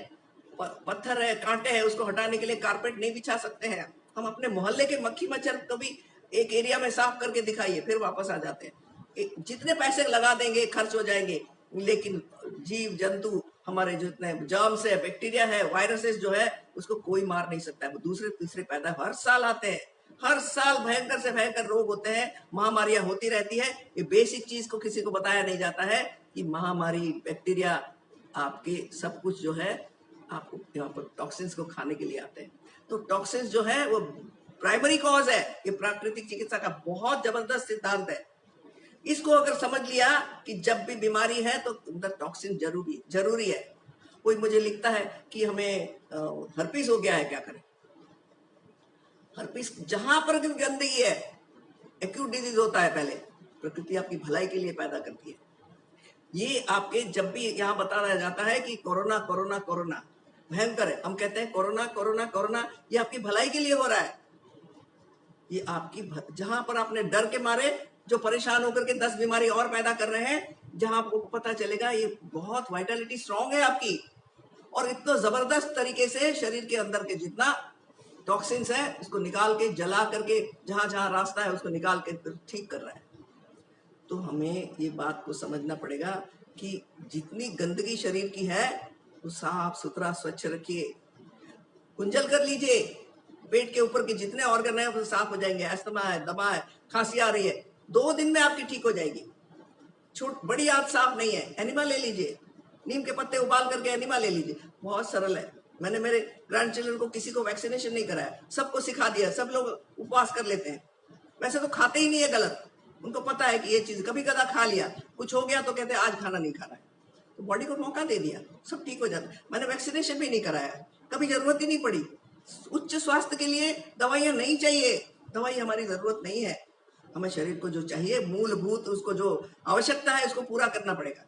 पत्थर है, कांटे हैं, उसको हटाने के लिए कारपेट नहीं बिछा सकते हैं। हम अपने मोहल्ले के मक्खी मच्छर को भी एक एरिया में साफ करके दिखाइए, फिर वापस आ जाते हैं। जितने पैसे लगा देंगे खर्च हो जाएंगे, लेकिन जीव जंतु, हमारे जितने जर्म्स है, बैक्टीरिया है, वायरसेस जो है, उसको कोई मार नहीं सकता है। वो दूसरे तीसरे पैदा हर साल आते हैं, हर साल भयंकर से भयंकर रोग होते हैं, महामारियां होती रहती है। ये बेसिक चीज को किसी को बताया नहीं जाता है कि महामारी, बैक्टीरिया, आपके सब कुछ जो है आपको यहाँ पर टॉक्सिन्स को खाने के लिए आते हैं। तो टॉक्सिन्स जो है वो प्राइमरी कॉज है। ये प्राकृतिक चिकित्सा का बहुत जबरदस्त सिद्धांत है। इसको अगर समझ लिया कि जब भी बीमारी है तो अंदर टॉक्सिन जरूरी है। कोई मुझे लिखता है कि हमें हर्पीस हो गया है, क्या करें? हर्पीस जहां पर गंदगी है, एक्यूट डिजीज होता है। पहले प्रकृति आपकी भलाई के लिए पैदा करती है। ये आपके जब भी यहाँ बताया जाता है कि कोरोना कोरोना कोरोना भयंकर है, हम कहते हैं कोरोना कोरोना कोरोना, ये आपकी भलाई के लिए हो रहा है। ये आपकी जहां पर आपने डर के मारे जो परेशान होकर के 10 बीमारी और पैदा कर रहे हैं, जहां आपको पता चलेगा ये बहुत वाइटलिटी स्ट्रांग है आपकी, और इतना जबरदस्त तरीके से शरीर के अंदर के जितना टॉक्सिन्स है उसको निकाल के, जला करके, जहां जहां रास्ता है उसको निकाल के ठीक कर रहा है। तो हमें ये बात को समझना पड़ेगा कि जितनी गंदगी शरीर की है वो साफ सुथरा स्वच्छ रखिए। कुंजल कर लीजिए, पेट के ऊपर के जितने ऑर्गन है वो साफ हो जाएंगे। अस्थमा है, दमा है, खांसी आ रही है, 2 दिन में आपकी ठीक हो जाएगी। बड़ी आंत साफ नहीं है, एनिमा ले लीजिए, नीम के पत्ते उबाल करके एनिमा ले लीजिए, बहुत सरल है। मैंने मेरे ग्रैंड चिल्ड्रन को किसी को वैक्सीनेशन नहीं कराया, सबको सिखा दिया। सब लोग उपवास कर लेते हैं, वैसे तो खाते ही नहीं है, गलत। उनको पता है कि ये चीज कभी कदा खा लिया, कुछ हो गया तो कहते हैं आज खाना नहीं खाना है, तो बॉडी को मौका दे दिया, सब ठीक हो जाता है। मैंने वैक्सीनेशन भी नहीं कराया, कभी जरूरत ही नहीं पड़ी। उच्च स्वास्थ्य के लिए दवाइयां नहीं चाहिए, दवाई हमारी जरूरत नहीं है। हमें शरीर को जो चाहिए मूलभूत, उसको जो आवश्यकता है उसको पूरा करना पड़ेगा।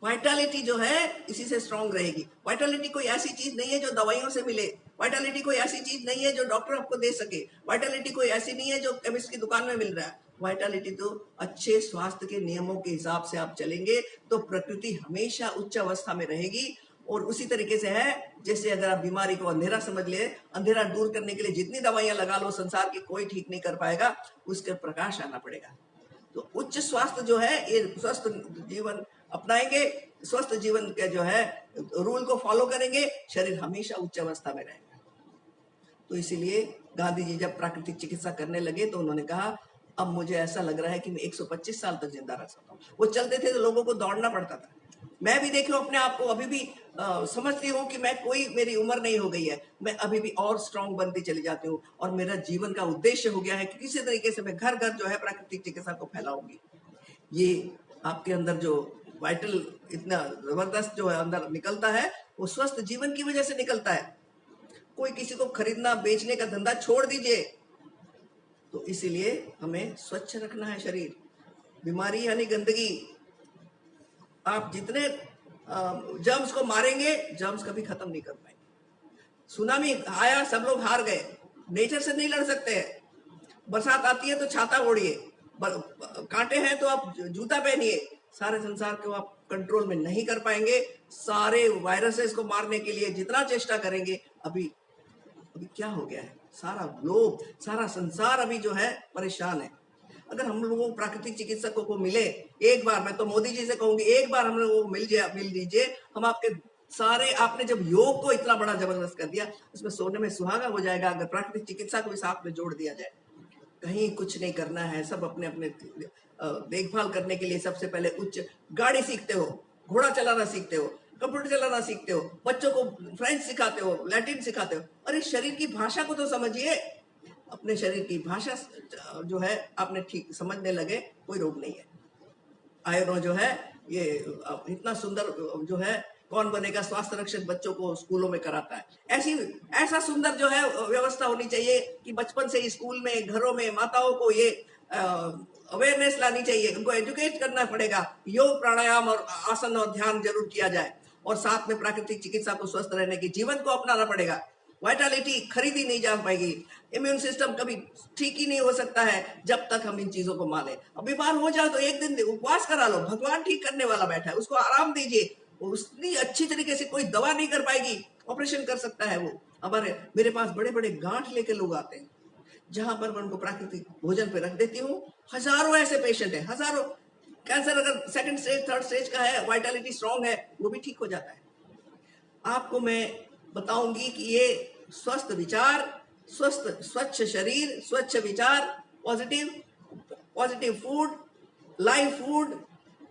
वाइटलिटी जो है इसी से स्ट्रांग रहेगी। वाइटलिटी कोई ऐसी चीज नहीं है जो दवाइयों से मिले, वाइटलिटी कोई ऐसी चीज नहीं है जो डॉक्टर आपको दे सके, वाइटलिटी कोई ऐसी नहीं है जो केमिस्ट की दुकान में मिल रहा है। वाइटलिटी तो अच्छे स्वास्थ्य के नियमों के हिसाब से आप चलेंगे तो प्रकृति हमेशा उच्च अवस्था में रहेगी। और उसी तरीके से है जैसे अगर आप बीमारी को अंधेरा समझ ले, अंधेरा दूर करने के लिए जितनी दवाइयां लगा लो संसार की कोई ठीक नहीं कर पाएगा, उसके प्रकाश आना पड़ेगा। तो उच्च स्वास्थ्य जो है, ये स्वस्थ जीवन अपनाएंगे, स्वस्थ जीवन के जो है रूल को फॉलो करेंगे, शरीर हमेशा उच्च अवस्था में रहेगा। तो इसीलिए गांधी जी जब प्राकृतिक चिकित्सा करने लगे तो उन्होंने कहा अब मुझे ऐसा लग रहा है कि मैं 125 साल तक जिंदा रह सकता हूँ। वो चलते थे तो लोगों को दौड़ना पड़ता था। मैं भी देखो अपने आप को अभी भी समझती हूँ कि मैं कोई, मेरी उम्र नहीं हो गई है, मैं अभी भी और स्ट्रांग बनती चली जाती हूँ, और मेरा जीवन का उद्देश्य हो गया है कि किसी तरीके से मैं घर घर जो है प्राकृतिक चिकित्सा को फैलाऊंगी। ये आपके अंदर जो वाइटल इतना जबरदस्त जो है अंदर निकलता है, वो स्वस्थ जीवन की वजह से निकलता है। कोई किसी को खरीदना बेचने का धंधा छोड़ दीजिए। तो इसीलिए हमें स्वच्छ रखना है शरीर। बीमारी यानी गंदगी, आप जितने जर्म्स को मारेंगे, जर्म्स कभी खत्म नहीं कर पाएंगे। सुनामी आया, सब लोग हार गए, नेचर से नहीं लड़ सकते हैं। बरसात आती है तो छाता ओढ़िए, कांटे हैं तो आप जूता पहनिए। सारे संसार को आप कंट्रोल में नहीं कर पाएंगे। सारे वायरसेस को मारने के लिए जितना चेष्टा करेंगे, अभी अभी क्या हो गया है, सारा ग्लोब, सारा संसार अभी जो है परेशान है। अगर हम लोगों को प्राकृतिक चिकित्सकों को मिले एक बार, मैं तो मोदी जी से कहूंगी एक बार हम लोगों को मिल लीजिए, हम आपके सारे, आपने जब योग को इतना बड़ा जबरदस्त कर दिया, उसमें सोने में सुहागा हो जाएगा अगर प्राकृतिक चिकित्सा को भी साथ में जोड़ दिया जाए। कहीं कुछ नहीं करना है, सब अपने अपने देखभाल करने के लिए सबसे पहले उच्च गाड़ी सीखते हो, घोड़ा चलाना सीखते हो, कंप्यूटर चलाना सीखते हो, बच्चों को फ्रेंच सिखाते हो, लैटिन सिखाते हो। अरे शरीर की भाषा को तो समझिए। अपने शरीर की भाषा जो है आपने ठीक समझने लगे, कोई रोग नहीं है। आयुर्वेद जो है ये इतना सुंदर जो है, कौन बनेगा स्वास्थ्य रक्षक बच्चों को स्कूलों में कराता है। ऐसा सुंदर जो है व्यवस्था होनी चाहिए कि बचपन से स्कूल में, घरों में माताओं को ये अवेयरनेस लानी चाहिए, उनको एजुकेट करना पड़ेगा। योग, प्राणायाम और आसन और ध्यान जरूर किया जाए, और साथ में प्राकृतिक चिकित्सा को स्वस्थ रहने के जीवन को अपनाना पड़ेगा। वाइटलिटी खरीदी नहीं जा पाएगी, इम्यून सिस्टम कभी ठीक ही नहीं हो सकता है जब तक हम इन चीजों को माने। अब बीमार हो जाओ तो एक दिन उपवास करा लो, भगवान ठीक करने वाला बैठा है, उसको आराम दीजिए। उतनी अच्छी तरीके से कोई दवा नहीं कर पाएगी, ऑपरेशन कर सकता है वो। हमारे मेरे पास बड़े बड़े गांठ लेके लोग आते हैं, जहां पर मैं उनको प्राकृतिक भोजन पे रख देती हूँ। हजारों ऐसे पेशेंट हैं, हजारों। कैंसर अगर सेकंड स्टेज, थर्ड स्टेज का है, वाइटलिटी स्ट्रांग है, वो भी ठीक हो जाता है। आपको मैं बताऊंगी कि ये स्वस्थ विचार, स्वस्थ स्वच्छ शरीर, स्वच्छ विचार, positive positive food,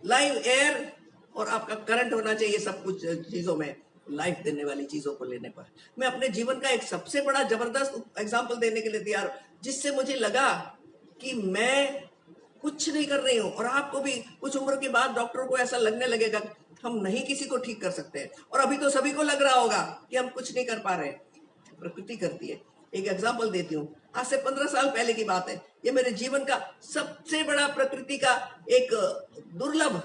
live air, और आपका करंट होना चाहिए सब कुछ चीजों में, लाइफ देने वाली चीजों को लेने पर। मैं अपने जीवन का एक सबसे बड़ा जबरदस्त एग्जाम्पल देने के लिए तैयार, जिससे मुझे लगा कि मैं कुछ नहीं कर रही हूँ, और आपको भी कुछ उम्र के बाद डॉक्टरों को ऐसा लगने लगेगा हम नहीं किसी को ठीक कर सकते, और अभी तो सभी को लग रहा होगा कि हम कुछ नहीं कर पा रहे। प्रकृति करती है। एक एग्जाम्पल देती हूँ, आज से 15 साल पहले की बात है। ये मेरे जीवन का सबसे बड़ा प्रकृति का एक दुर्लभ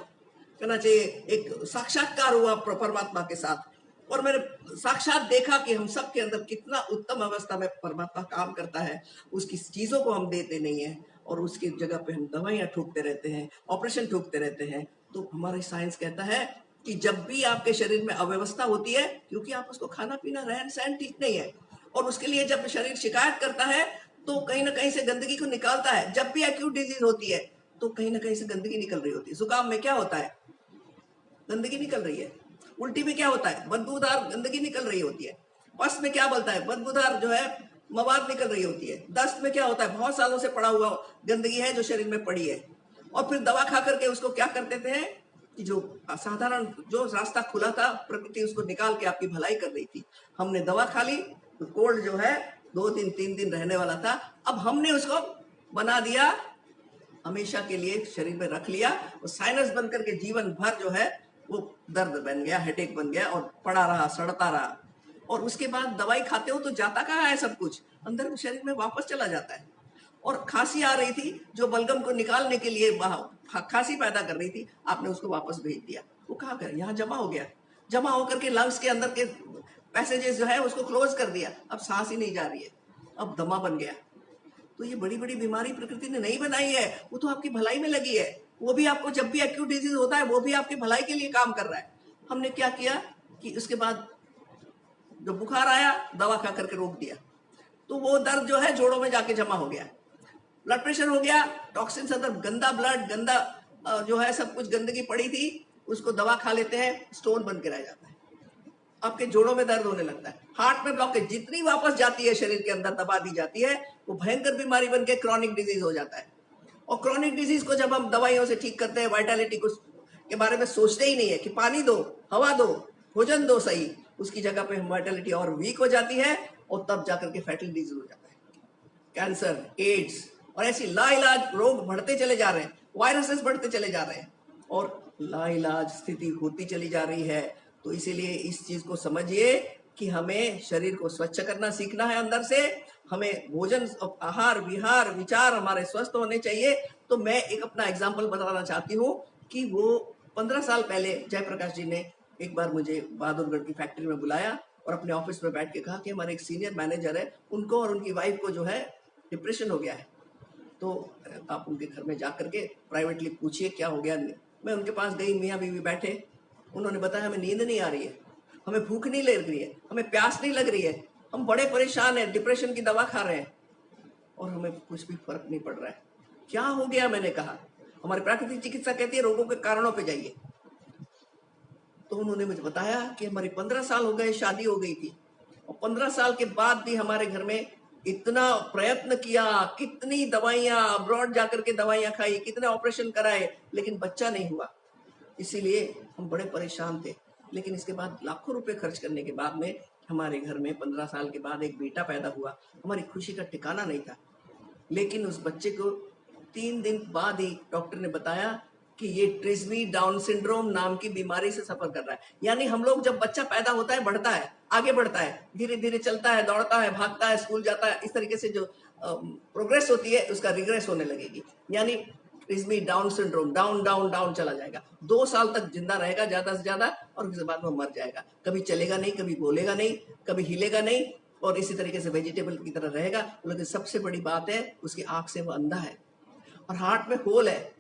कहना चाहिए, एक साक्षात्कार हुआ परमात्मा के साथ, और मैंने साक्षात देखा कि हम सब के अंदर कितना उत्तम अवस्था में परमात्मा काम करता है। उसकी चीजों को हम देते नहीं है, और उसकी जगह पे हम दवाइयां ठोकते रहते हैं, ऑपरेशन ठोकते रहते हैं। तो हमारी साइंस कहता है कि जब भी आपके शरीर में अव्यवस्था होती है, क्योंकि आप उसको खाना पीना रहन सहन ठीक नहीं है, और उसके लिए जब शरीर शिकायत करता है तो कहीं ना कहीं से गंदगी को निकालता है। जब भी एक्यूट डिजीज होती है तो कहीं ना कहीं से गंदगी निकल रही होती है। जुकाम में क्या होता है, गंदगी निकल रही है। उल्टी में क्या होता है, बदबूदार गंदगी निकल रही होती है। पस में क्या बोलता है, बदबूदार जो है मवाद निकल रही होती है। दस्त में क्या होता है, बहुत सालों से पड़ा हुआ गंदगी है जो शरीर में पड़ी है। और फिर दवा खा करके उसको क्या करते थे कि जो साधारण जो रास्ता खुला था, प्रकृति उसको निकाल के आपकी भलाई कर रही थी। हमने दवा खा ली तो कोल्ड जो है 2 दिन 3 दिन रहने वाला था, अब हमने उसको बना दिया, हमेशा के लिए शरीर में रख लिया, और साइनस बनकर के जीवन भर जो है वो दर्द बन गया, हेडेक बन गया, और पड़ा रहा, सड़ता रहा। और उसके बाद दवाई खाते हो तो जाता कहाँ है, सब कुछ अंदर शरीर में वापस चला जाता है। और खांसी आ रही थी, जो बलगम को निकालने के लिए खांसी पैदा कर रही थी, आपने उसको वापस भेज दिया। वो कहाँ गया, यहाँ जमा हो गया, जमा होकर के लंग्स के अंदर के पैसेजेस जो है उसको क्लोज कर दिया। अब सांस ही नहीं जा रही है, अब दमा बन गया। तो ये बड़ी बड़ी बीमारी प्रकृति ने नहीं बनाई है, वो तो आपकी भलाई में लगी है। वो भी आपको जब भी एक्यूट डिजीज होता है, वो भी आपकी भलाई के लिए काम कर रहा है। हमने क्या किया कि उसके बाद जो बुखार आया, दवा खा करके रोक दिया, तो वो दर्द जो है जोड़ों में जाके जमा हो गया। ब्लड प्रेशर हो गया, टॉक्सिन अंदर, गंदा ब्लड, गंदा जो है सब कुछ गंदगी पड़ी थी, उसको दवा खा लेते हैं, स्टोन बन के रह जाता है, आपके जोड़ों में दर्द होने लगता है। हार्ट में ब्लॉकेज जितनी वापस जाती है शरीर के अंदर, दबा दी जाती है, वो भयंकर बीमारी बन के क्रॉनिक डिजीज हो जाता है। और क्रॉनिक डिजीज को जब हम दवाइयों से ठीक करते हैं, वाइटलिटी को के बारे में सोचते ही नहीं है कि पानी दो, हवा दो, भोजन दो सही, उसकी जगह पे वाइटलिटी और वीक हो जाती है और तब जाकर के फैटी डिजीज हो जाता है, कैंसर, एड्स और ऐसी लाइलाज रोग बढ़ते चले जा रहे हैं, वायरसेस बढ़ते चले जा रहे हैं और लाइलाज स्थिति होती चली जा रही है। तो इसीलिए इस चीज को समझिए कि हमें शरीर को स्वच्छ करना सीखना है अंदर से, हमें भोजन, आहार विहार विचार हमारे स्वस्थ होने चाहिए। तो मैं एक अपना एग्जाम्पल बताना चाहती हूँ कि वो 15 साल पहले जयप्रकाश जी ने एक बार मुझे बहादुरगढ़ की फैक्ट्री में बुलाया और अपने ऑफिस में बैठ के कहा कि हमारे एक सीनियर मैनेजर है, उनको और उनकी वाइफ को जो है डिप्रेशन हो गया है, तो आप उनके घर में जाकर के प्राइवेटली पूछिए क्या हो गया। मैं उनके पास गई, मियाँ बीवी बैठे, उन्होंने बताया हमें नींद नहीं आ रही है, हमें भूख नहीं लग रही है, हमें प्यास नहीं लग रही है, हम बड़े परेशान हैं, डिप्रेशन की दवा खा रहे हैं और हमें कुछ भी फर्क नहीं पड़ रहा है। क्या हो गया? मैंने कहा हमारी प्राकृतिक चिकित्सा कहती है रोगों के कारणों पे जाइए। तो उन्होंने मुझे बताया कि हमारी 15 साल हो गए, शादी हो गई थी और 15 साल के बाद भी हमारे घर में इतना प्रयत्न किया, कितनी दवाइयां, अब्रॉड जाकर के दवाइयां खाई, कितने ऑपरेशन कराए, लेकिन बच्चा नहीं हुआ। इसीलिए हम बड़े परेशान थे। लेकिन इसके बाद लाखों रुपए खर्च करने के बाद में हमारे घर में 15 साल के बाद एक बेटा पैदा हुआ। हमारी खुशी का ठिकाना नहीं था। लेकिन उस बच्चे को 3 दिन बाद ही डॉक्टर ने बताया कि ये ट्रिस्बी डाउन सिंड्रोम नाम की बीमारी से सफर कर रहा है। यानी हम लोग जब बच्चा पैदा होता है, बढ़ता है, आगे बढ़ता है, धीरे धीरे चलता है, दौड़ता है, भागता है, स्कूल जाता है, इस तरीके से जो प्रोग्रेस होती है उसका रिग्रेस होने लगेगी। यानी ट्रिस्बी Down syndrome down down down चला जाएगा, 2 साल तक जिंदा रहेगा ज्यादा से ज्यादा और उसके बाद में मर जाएगा। कभी चलेगा नहीं, कभी बोलेगा नहीं, कभी हिलेगा नहीं और इसी तरीके से वेजिटेबल की तरह रहेगा। लेकिन सबसे बड़ी बात है उसकी आंख से वो अंधा है और हार्ट में होल है।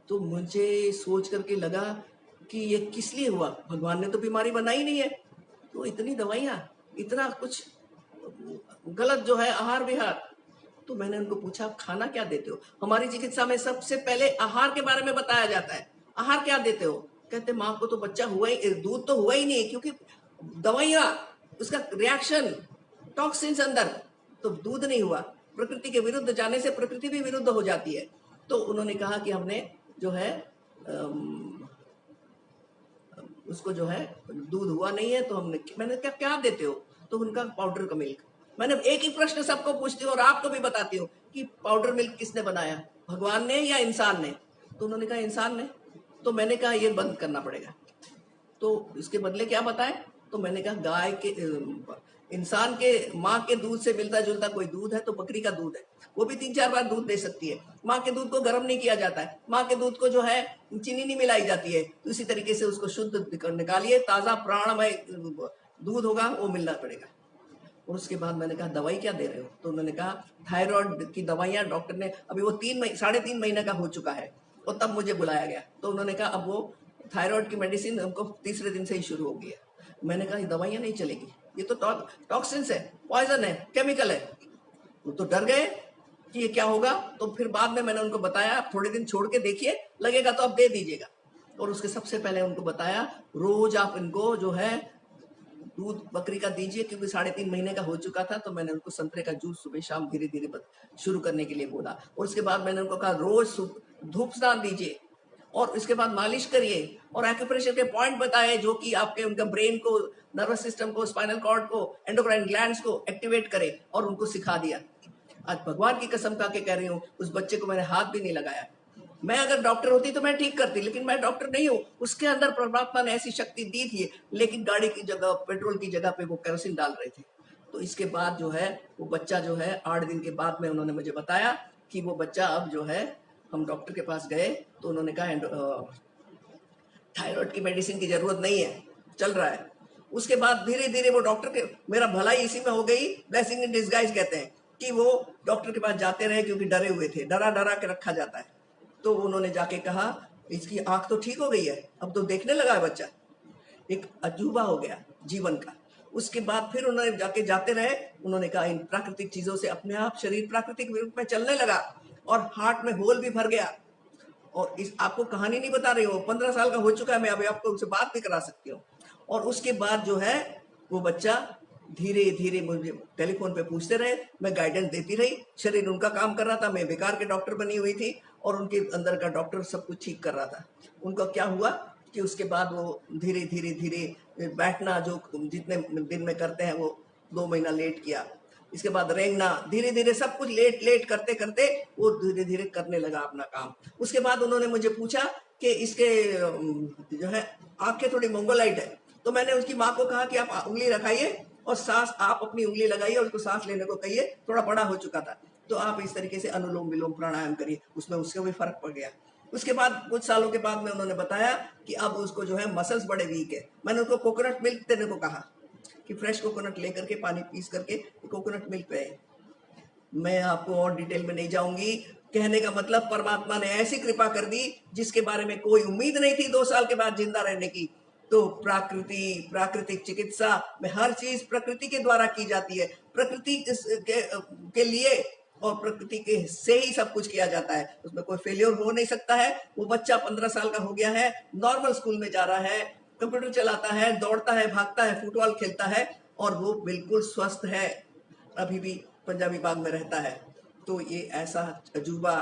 तो मुझे सोच करके लगा कि ये किस लिए हुआ, भगवान ने तो बीमारी बनाई नहीं है, तो इतनी दवाइयाँ, इतना कुछ गलत जो है आहार विहार। तो मैंने उनको पूछा आप खाना क्या देते हो? हमारी चिकित्सा में सबसे पहले आहार के बारे में बताया जाता है, आहार क्या देते हो? कहते माँ को तो बच्चा हुआ ही, दूध तो हुआ ही नहीं क्योंकि दवाइयाँ, उसका रिएक्शन, टॉक्सिन्स अंदर, तो दूध नहीं हुआ। प्रकृति के विरुद्ध जाने से प्रकृति भी विरुद्ध हो जाती है। तो उन्होंने कहा कि हमने जो है उसको जो है दूध हुआ नहीं है, तो मैंने क्या क्या देते हो? तो उनका पाउडर का मिल्क। मैंने एक ही प्रश्न सबको पूछती हूँ और आपको भी बताती हूँ कि पाउडर मिल्क किसने बनाया, भगवान ने या इंसान ने? तो उन्होंने कहा इंसान ने। तो मैंने कहा ये बंद करना पड़ेगा, तो इसके बदले क्या बताएं? तो मैंने कहा गाय के, इंसान के माँ के दूध से मिलता जुलता कोई दूध है तो बकरी का दूध है, वो भी 3-4 बार दूध दे सकती है। माँ के दूध को गर्म नहीं किया जाता है, माँ के दूध को जो है चीनी नहीं मिलाई जाती है, तो इसी तरीके से उसको शुद्ध निकालिए, ताजा प्राणमय दूध होगा वो मिलना पड़ेगा। और उसके बाद मैंने कहा दवाई क्या दे रहे हो? तो उन्होंने कहा थायराइड की दवाइयाँ डॉक्टर ने, अभी वो 3.5 महीने का हो चुका है और तब मुझे बुलाया गया। तो उन्होंने कहा अब वो थायराइड की मेडिसिन हमको तीसरे दिन से ही शुरू हो गई है। मैंने कहा ये दवाइयाँ नहीं चलेगी, ये तो टॉक्सिन्स है, पॉइजन है, केमिकल है। वो तो डर गए कि ये क्या होगा। तो फिर बाद में मैंने उनको बताया थोड़े दिन छोड़ के देखिए, लगेगा तो आप दे दीजिएगा। और उसके सबसे पहले उनको बताया रोज आप इनको जो है दूध बकरी का दीजिए, क्योंकि 3.5 महीने का हो चुका था। तो मैंने उनको संतरे का जूस सुबह शाम धीरे धीरे शुरू करने के लिए बोला। और उसके बाद मैंने उनको कहा रोज धूप स्नान दीजिए और इसके बाद मालिश करिए और एक्यूप्रेशर के पॉइंट बताए जो कि आपके उनका ब्रेन को, नर्वस सिस्टम को, स्पाइनल कॉर्ड को, एंडोक्राइन ग्लैंड्स को एक्टिवेट करे और उनको सिखा दिया। आज भगवान की कसम खा के कह रही हूँ उस बच्चे को मैंने हाथ भी नहीं लगाया। मैं अगर डॉक्टर होती तो मैं ठीक करती, लेकिन मैं डॉक्टर नहीं हूँ। उसके अंदर परमात्मा ने ऐसी शक्ति दी थी, लेकिन गाड़ी की जगह, पेट्रोल की जगह पे वो केरोसिन डाल रहे थे। तो इसके बाद जो है वो बच्चा जो है 8 दिन के बाद में उन्होंने मुझे बताया कि वो बच्चा अब जो है, हम डॉक्टर के पास गए तो उन्होंने कहा थायराइड की मेडिसिन की जरूरत नहीं है, चल रहा है। उसके बाद धीरे धीरे वो डॉक्टर के, मेरा भलाई इसी में हो गई, ब्लेसिंग इन डिस्गाइज कहते हैं, कि वो डॉक्टर के पास जाते रहे क्योंकि डरे हुए थे, डरा डरा के रखा जाता है। तो उन्होंने जाके कहा इसकी आंख तो ठीक हो गई है, अब तो देखने लगा है बच्चा। एक अजूबा हो गया जीवन का। उसके बाद फिर उन्होंने जाते रहे, उन्होंने कहा इन प्राकृतिक चीजों से अपने आप शरीर प्राकृतिक रूप में चलने लगा और हार्ट में होल भी भर गया। और इस आपको कहानी नहीं बता रही हूँ, 15 साल का हो चुका है, मैं अभी आपको उनसे बात भी करा सकती हूँ। और उसके बाद जो है वो बच्चा धीरे धीरे मुझे टेलीफोन पे पूछते रहे, मैं गाइडेंस देती रही। शरीर उनका काम कर रहा था, मैं बेकार के डॉक्टर बनी हुई थी और उनके अंदर का डॉक्टर सब कुछ ठीक कर रहा था। उनका क्या हुआ कि उसके बाद वो धीरे धीरे धीरे बैठना जो जितने दिन में करते हैं वो 2 महीना लेट किया। इसके बाद रेंगना, धीरे धीरे सब कुछ लेट लेट करते करते वो धीरे धीरे करने लगा अपना काम। उसके बाद उन्होंने मुझे पूछा कि इसके जो है आंखें थोड़ी मंगोलाइट है। तो मैंने उसकी माँ को कहा कि आप उंगली रखाइए और सांस आप अपनी उंगली लगाइए और उसको सांस लेने को कहिए, थोड़ा बड़ा हो चुका था। तो आप इस तरीके से अनुलोम विलोम प्राणायाम करिए, उसमें उससे भी फर्क पड़ गया। उसके बाद कुछ सालों के बाद में उन्होंने बताया कि अब उसको जो है मसल्स बड़े वीक है। मैंने उसको कोकोनट मिल्क देने को कहा कि फ्रेश कोकोनट लेकर के पानी पीस करके कोकोनट मिल्क पे। मैं आपको और डिटेल में नहीं जाऊंगी। कहने का मतलब परमात्मा ने ऐसी कृपा कर दी जिसके बारे में कोई उम्मीद नहीं थी 2 साल के बाद जिंदा रहने की। तो प्राकृतिक चिकित्सा में हर चीज प्रकृति के द्वारा की जाती है, प्रकृति के लिए और प्रकृति के से ही सब कुछ किया जाता है। उसमें कोई फेलियर हो नहीं सकता है। वो बच्चा 15 साल का हो गया है, नॉर्मल स्कूल में जा रहा है, कंप्यूटर चलाता है, दौड़ता है, भागता है, फुटबॉल खेलता है और वो बिल्कुल स्वस्थ है, अभी भी पंजाबी बाग में रहता है। तो ये ऐसा अजूबा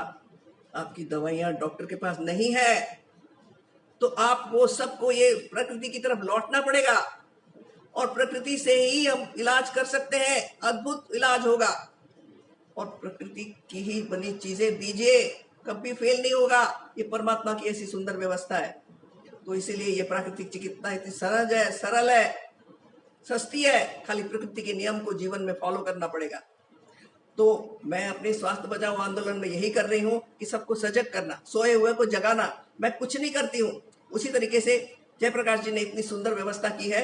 आपकी दवाइयां डॉक्टर के पास नहीं है। तो आपको सबको ये प्रकृति की तरफ लौटना पड़ेगा और प्रकृति से ही हम इलाज कर सकते हैं। अद्भुत इलाज होगा और प्रकृति की ही बनी चीजें दीजिए, कभी फेल नहीं होगा। ये परमात्मा की ऐसी सुंदर व्यवस्था है। तो इसीलिए ये प्राकृतिक चिकित्सा इतनी सरल है, सस्ती है। खाली प्रकृति के नियम को जीवन में फॉलो करना पड़ेगा। तो मैं अपने स्वास्थ्य बचाओ आंदोलन में यही कर रही हूँ कि सबको सजग करना, सोए हुए को जगाना। मैं कुछ नहीं करती हूँ। उसी तरीके से जयप्रकाश जी ने इतनी सुंदर व्यवस्था की है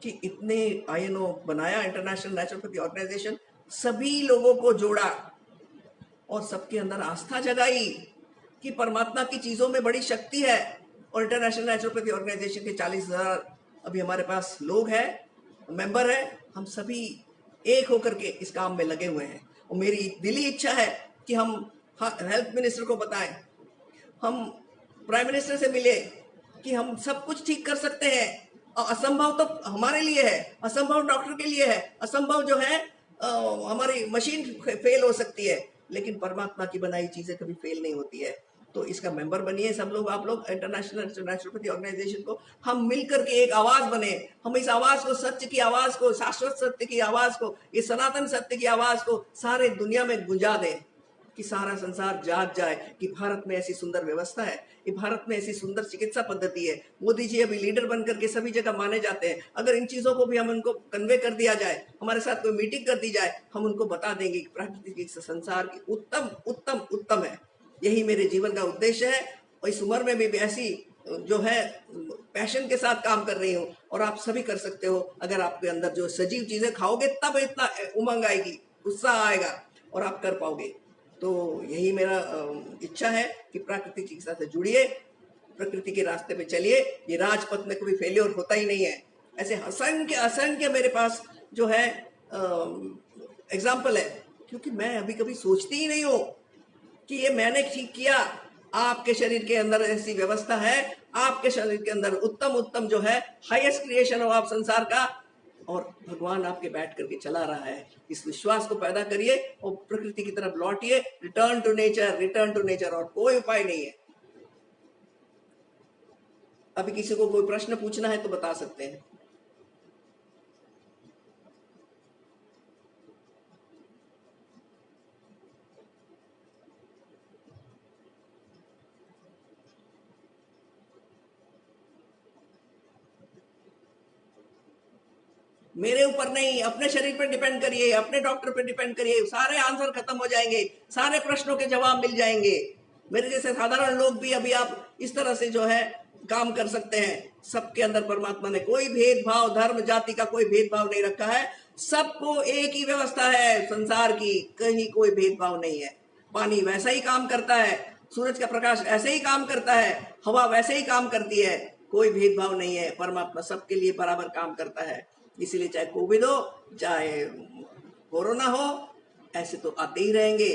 कि इतने आईएनओ बनाया, इंटरनेशनल नेचुरोपैथी ऑर्गेनाइजेशन, सभी लोगों को जोड़ा और सबके अंदर आस्था जगाई कि परमात्मा की चीजों में बड़ी शक्ति है। और इंटरनेशनल नेचुरोपैथी ऑर्गेनाइजेशन के 40,000 अभी हमारे पास लोग हैं, मेंबर है। हम सभी एक होकर के इस काम में लगे हुए हैं और मेरी दिली इच्छा है कि हम हेल्थ मिनिस्टर को बताएं, हम प्राइम मिनिस्टर से मिले कि हम सब कुछ ठीक कर सकते हैं। और असंभव तो हमारे लिए है, असंभव डॉक्टर के लिए है, असंभव जो है हमारी मशीन फेल हो सकती है, लेकिन परमात्मा की बनाई चीजें कभी फेल नहीं होती है। तो इसका मेंबर बनिए सब लोग, आप लोग इंटरनेशनल नेचुरोपैथी ऑर्गेनाइजेशन को। हम मिलकर के एक आवाज बने, हम इस आवाज को, सत्य की आवाज को, शाश्वत सत्य की आवाज को, इस सनातन सत्य की आवाज को सारे दुनिया में गुंजा दें कि सारा संसार जाग जाए कि भारत में ऐसी सुंदर व्यवस्था है, कि भारत में ऐसी सुंदर चिकित्सा पद्धति है। मोदी जी अभी लीडर बनकर के सभी जगह माने जाते हैं। अगर इन चीजों को भी हम उनको कन्वे कर दिया जाए, हमारे साथ कोई मीटिंग कर दी जाए, हम उनको बता देंगे कि प्राकृतिक संसार की उत्तम उत्तम उत्तम है। यही मेरे जीवन का उद्देश्य है और इस उम्र में भी ऐसी जो है पैशन के साथ काम कर रही हूँ। और आप सभी कर सकते हो। अगर आपके अंदर जो सजीव चीजें खाओगे तब इतना उमंग आएगी, उत्साह आएगा और आप कर पाओगे। तो यही मेरा इच्छा है कि प्राकृतिक चिकित्सा से जुड़िए, प्रकृति के रास्ते पे चलिए। ये राजपथ में कभी फेलियर होता ही नहीं है। ऐसे असंख्य असंख्य मेरे पास जो है एग्जाम्पल है, क्योंकि मैं अभी कभी सोचती ही नहीं हूँ कि ये मैंने ठीक किया। आपके शरीर के अंदर ऐसी व्यवस्था है, आपके शरीर के अंदर उत्तम उत्तम जो है हाईएस्ट क्रिएशन हो आप संसार का, और भगवान आपके बैठ करके चला रहा है। इस विश्वास को पैदा करिए और प्रकृति की तरफ लौटिए। Return to nature, return to nature, और कोई उपाय नहीं है। अभी किसी को कोई प्रश्न पूछना है तो बता सकते हैं। मेरे ऊपर नहीं, अपने शरीर पर डिपेंड करिए, अपने डॉक्टर पर डिपेंड करिए, सारे आंसर खत्म हो जाएंगे, सारे प्रश्नों के जवाब मिल जाएंगे। मेरे जैसे साधारण लोग भी अभी आप इस तरह से जो है काम कर सकते हैं। सबके अंदर परमात्मा ने कोई भेदभाव, धर्म जाति का कोई भेदभाव नहीं रखा है। सबको एक ही व्यवस्था है संसार की, कहीं कोई भेदभाव नहीं है। पानी वैसा ही काम करता है, सूरज का प्रकाश ऐसे ही काम करता है, हवा वैसे ही काम करती है। कोई भेदभाव नहीं है। परमात्मा सबके लिए बराबर काम करता है। इसीलिए चाहे कोविड हो, चाहे कोरोना हो, ऐसे तो आते ही रहेंगे,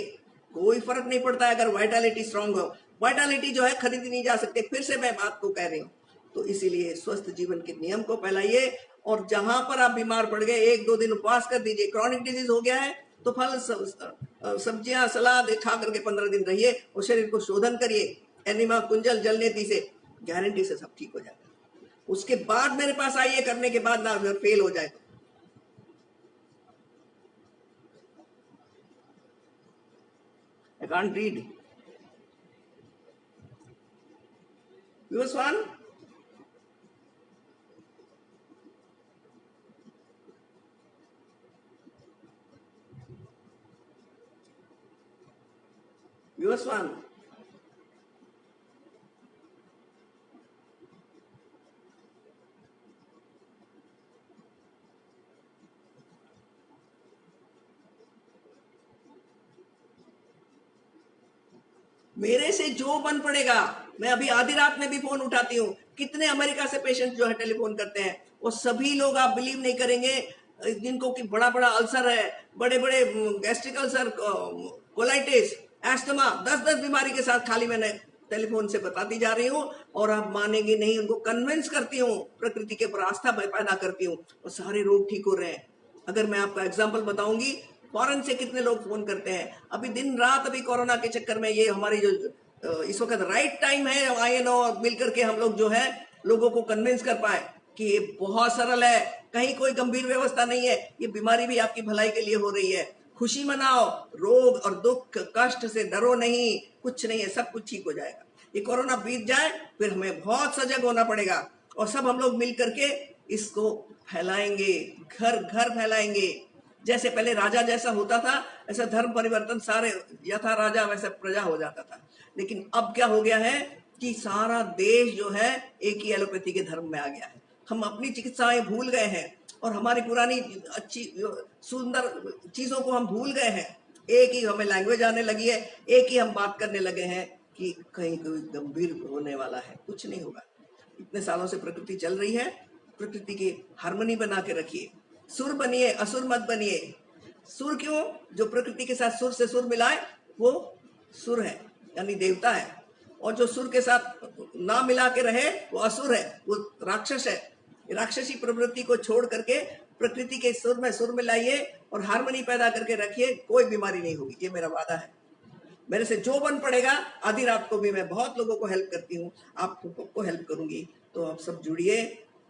कोई फर्क नहीं पड़ता है अगर वाइटलिटी स्ट्रांग हो। वाइटलिटी जो है खरीदी नहीं जा सकती, फिर से मैं बात को कह रही हूँ। तो इसीलिए स्वस्थ जीवन के नियम को फैलाइए और जहां पर आप बीमार पड़ गए, 1-2 दिन उपवास कर दीजिए। क्रॉनिक डिजीज हो गया है तो फल सब्जियां सलाद खा करके 15 दिन रहिए और शरीर को शोधन करिए एनिमा कुंजल जल नेति से, गारंटी से सब ठीक हो जाएगा। उसके बाद मेरे पास आइए, करने के बाद ना अगर फेल हो जाए तो। I can't read. Viewers one, viewers one. मेरे से जो बन पड़ेगा, मैं अभी आधी रात में भी फोन उठाती हूँ। कितने अमेरिका से पेशेंट जो है टेलीफोन करते हैं, वो सभी लोग आप बिलीव नहीं करेंगे, जिनको कि बड़ा बड़ा अल्सर है, बड़े बड़े गैस्ट्रिक अल्सर, कोलाइटिस, एस्थमा, 10-10 बीमारी के साथ खाली मैंने टेलीफोन से बताती जा रही हूँ। और आप मानेंगे नहीं, उनको कन्विंस करती हूँ, प्रकृति के ऊपर आस्था पैदा करती हूँ और सारे रोग ठीक हो रहे हैं। अगर मैं आपका एग्जाम्पल बताऊंगी, फॉरेन से कितने लोग फोन करते हैं अभी दिन रात। अभी कोरोना के चक्कर में ये हमारी जो इस वक्त राइट टाइम है, INO मिल करके हम लोग जो है लोगों को कन्विंस कर पाए कि ये बहुत सरल है, कहीं कोई गंभीर व्यवस्था नहीं है, ये बीमारी भी आपकी भलाई के लिए हो रही है। खुशी मनाओ, रोग और दुख कष्ट से डरो नहीं, कुछ नहीं है, सब कुछ ठीक हो जाएगा। ये कोरोना बीत जाए फिर हमें बहुत सजग होना पड़ेगा और सब हम लोग मिल करके इसको फैलाएंगे, घर घर फैलाएंगे। जैसे पहले राजा जैसा होता था, ऐसा धर्म परिवर्तन, सारे यथा राजा वैसा प्रजा हो जाता था। लेकिन अब क्या हो गया है कि सारा देश जो है एक ही एलोपैथी के धर्म में आ गया है। हम अपनी चिकित्साएं भूल गए हैं और हमारी पुरानी अच्छी सुंदर चीजों को हम भूल गए हैं। एक ही हमें लैंग्वेज आने लगी है, एक ही हम बात करने लगे हैं कि कहीं कोई गंभीर होने वाला है, कुछ नहीं होगा। इतने सालों से प्रकृति चल रही है, प्रकृति की हार्मनी बना के रखिए। सुर बनिए, असुर मत बनिए। सुर क्यों? जो प्रकृति के साथ सुर से सुर मिलाए वो सुर है, यानी देवता है। और जो सुर के साथ ना मिला के रहे वो असुर है, वो राक्षस है। राक्षसी प्रवृत्ति को छोड़ करके प्रकृति के सुर में सुर मिलाइए और हार्मनी पैदा करके रखिए, कोई बीमारी नहीं होगी, ये मेरा वादा है। मेरे से जो बन पड़ेगा, आधी रात को भी मैं बहुत लोगों को हेल्प करती हूँ, आपको हेल्प करूंगी। तो आप सब जुड़िए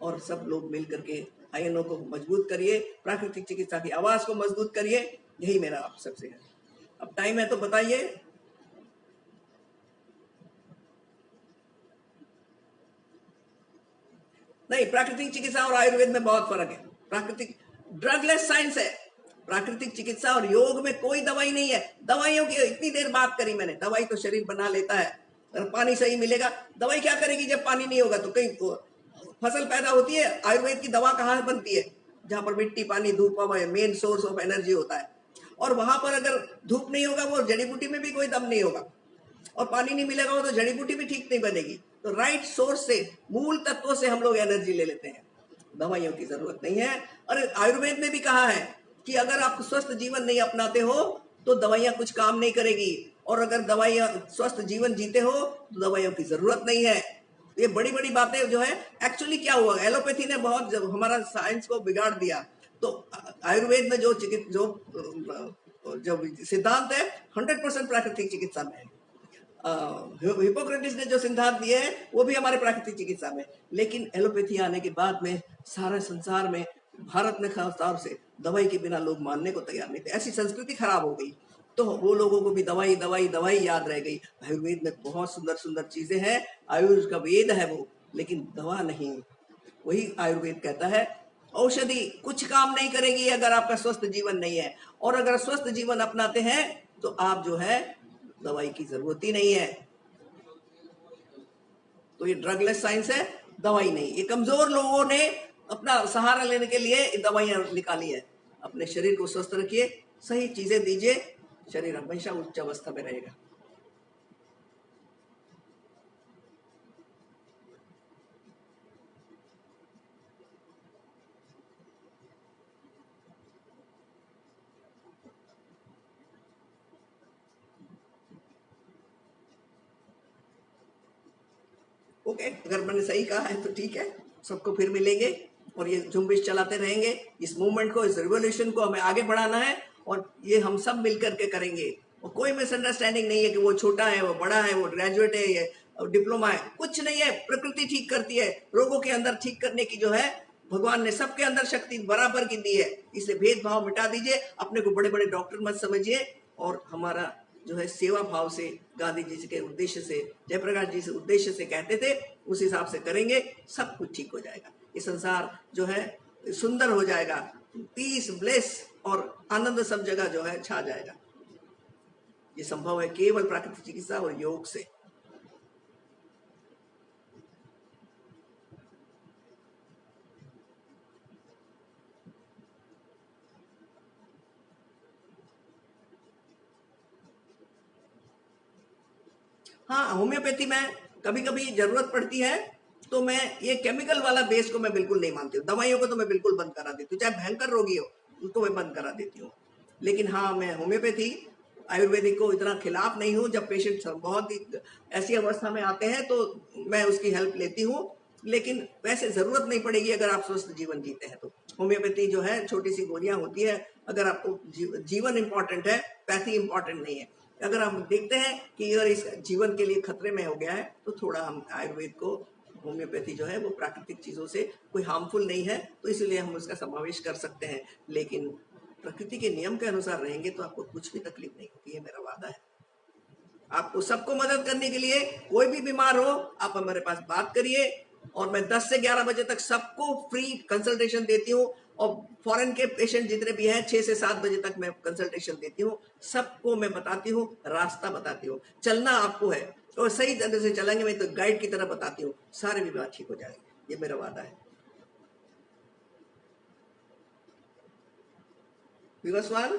और सब लोग मिल करके INO को मजबूत करिए, प्राकृतिक चिकित्सा की आवाज को मजबूत करिए। यही मेरा आप सबसे है। अब टाइम है तो बताइए। नहीं, प्राकृतिक चिकित्सा और आयुर्वेद में बहुत फर्क है। प्राकृतिक ड्रगलेस साइंस है। प्राकृतिक चिकित्सा और योग में कोई दवाई नहीं है। दवाइयों की इतनी देर बात करी मैंने, दवाई तो शरीर बना लेता है। अगर पानी सही मिलेगा, दवाई क्या करेगी जब पानी नहीं होगा? तो कहीं फसल पैदा होती है। आयुर्वेद की दवा कहाँ बनती है? जहां पर मिट्टी, पानी, धूप मेन सोर्स ऑफ एनर्जी होता है। और वहां पर अगर धूप नहीं होगा, वो जड़ी बूटी में भी कोई दम नहीं होगा। और पानी नहीं मिलेगा तो जड़ी बूटी भी ठीक नहीं बनेगी। तो राइट सोर्स से, मूल तत्वों से हम लोग एनर्जी ले लेते हैं, दवाइयों की जरूरत नहीं है। और आयुर्वेद में भी कहा है कि अगर आप स्वस्थ जीवन नहीं अपनाते हो तो दवाइयां कुछ काम नहीं करेगी, और अगर दवाइयां स्वस्थ जीवन जीते हो तो दवाइयों की जरूरत नहीं है। ये बड़ी बड़ी बातें जो है, एक्चुअली क्या हुआ, एलोपैथी ने बहुत हमारा साइंस को बिगाड़ दिया। तो आयुर्वेद में जो जो सिद्धांत है 100% प्राकृतिक चिकित्सा में है। हिपोक्रेटिस ने जो सिद्धांत दिए हैं वो भी हमारे प्राकृतिक चिकित्सा में। लेकिन एलोपैथी आने के बाद में सारे संसार में, भारत में खास तौर से, दवाई के बिना लोग मानने को तैयार नहीं थे। ऐसी संस्कृति खराब हो गई तो वो लोगों को भी दवाई दवाई दवाई याद रह गई। आयुर्वेद में बहुत सुंदर सुंदर चीजें हैं, आयुर्वेद का वेद है वो, लेकिन दवा नहीं। वही आयुर्वेद कहता है औषधि कुछ काम नहीं करेगी अगर आपका स्वस्थ जीवन नहीं है। और अगर स्वस्थ जीवन अपनाते हैं तो आप जो है दवाई की जरूरत ही नहीं है। तो ये ड्रगलेस साइंस है, दवाई नहीं। ये कमजोर लोगों ने अपना सहारा लेने के लिए दवाइयां निकाली है। अपने शरीर को स्वस्थ रखिए, सही चीजें दीजिए, शरीर हमेशा उच्च अवस्था में रहेगा। ओके, अगर मैंने सही कहा है तो ठीक है। सबको फिर मिलेंगे। और ये झुंबिश चलाते रहेंगे। इस मूवमेंट को, इस रिवॉल्यूशन को हमें आगे बढ़ाना है और ये हम सब मिलकर के करेंगे। और कोई मिसअंडरस्टैंडिंग नहीं है कि वो छोटा है, वो बड़ा है, वो ग्रेजुएट है, ये डिप्लोमा है, कुछ नहीं है। प्रकृति ठीक करती है। रोगों के अंदर ठीक करने की जो है भगवान ने सबके अंदर शक्ति बराबर की दी है। इसलिए भेदभाव मिटा दीजिए, अपने को बड़े बड़े डॉक्टर मत समझिए और हमारा जो है सेवा भाव से, गांधी जी के उद्देश्य से, जयप्रकाश जी से उद्देश्य से कहते थे, उस हिसाब से करेंगे, सब कुछ ठीक हो जाएगा। ये संसार जो है सुंदर हो जाएगा। पीस, ब्लेस और आनंद सब जगह जो है छा जाएगा। ये संभव है केवल प्राकृतिक चिकित्सा और योग से। हाँ, होम्योपैथी में कभी कभी जरूरत पड़ती है तो मैं ये केमिकल वाला बेस को मैं बिल्कुल नहीं मानती हूँ। दवाइयों को तो मैं बिल्कुल बंद करा देती हूँ, चाहे भयंकर रोगी हो उसको मैं बंद करा देती हूँ। लेकिन हाँ, मैं होम्योपैथी आयुर्वेदिक को इतना खिलाफ नहीं हूँ। जब पेशेंट बहुत ही ऐसी अवस्था में आते हैं तो मैं उसकी हेल्प लेती हूँ, लेकिन वैसे जरूरत नहीं पड़ेगी अगर आप स्वस्थ जीवन जीते हैं तो। होम्योपैथी जो है छोटी सी गोलियां होती है। अगर आपको जीवन इंपॉर्टेंट है, पैथी इंपॉर्टेंट नहीं है। अगर हम देखते हैं कि अगर इस जीवन के लिए खतरे में हो गया है तो थोड़ा हम आयुर्वेद को, होम्योपैथी जो है वो प्राकृतिक चीजों से कोई हार्मफुल नहीं है, तो इसलिए हम उसका समावेश कर सकते हैं। लेकिन प्रकृति के नियम के अनुसार रहेंगे तो आपको कुछ भी तकलीफ नहीं होगी, ये मेरा वादा है। आपको सबको मदद करने के लिए, कोई भी बीमार हो आप हमारे पास बात करिए और मैं 10 से 11 बजे तक सबको फ्री कंसल्टेशन देती हूँ। और फॉरेन के पेशेंट जितने भी हैं 6 से 7 बजे तक मैं कंसल्टेशन देती हूँ। सबको मैं बताती हूँ, रास्ता बताती हूँ। चलना आपको है और सही तरह से चलेंगे, मैं तो गाइड की तरह बताती हूँ, सारे बीमार ठीक हो जाएंगे, ये मेरा वादा है। विवस्वान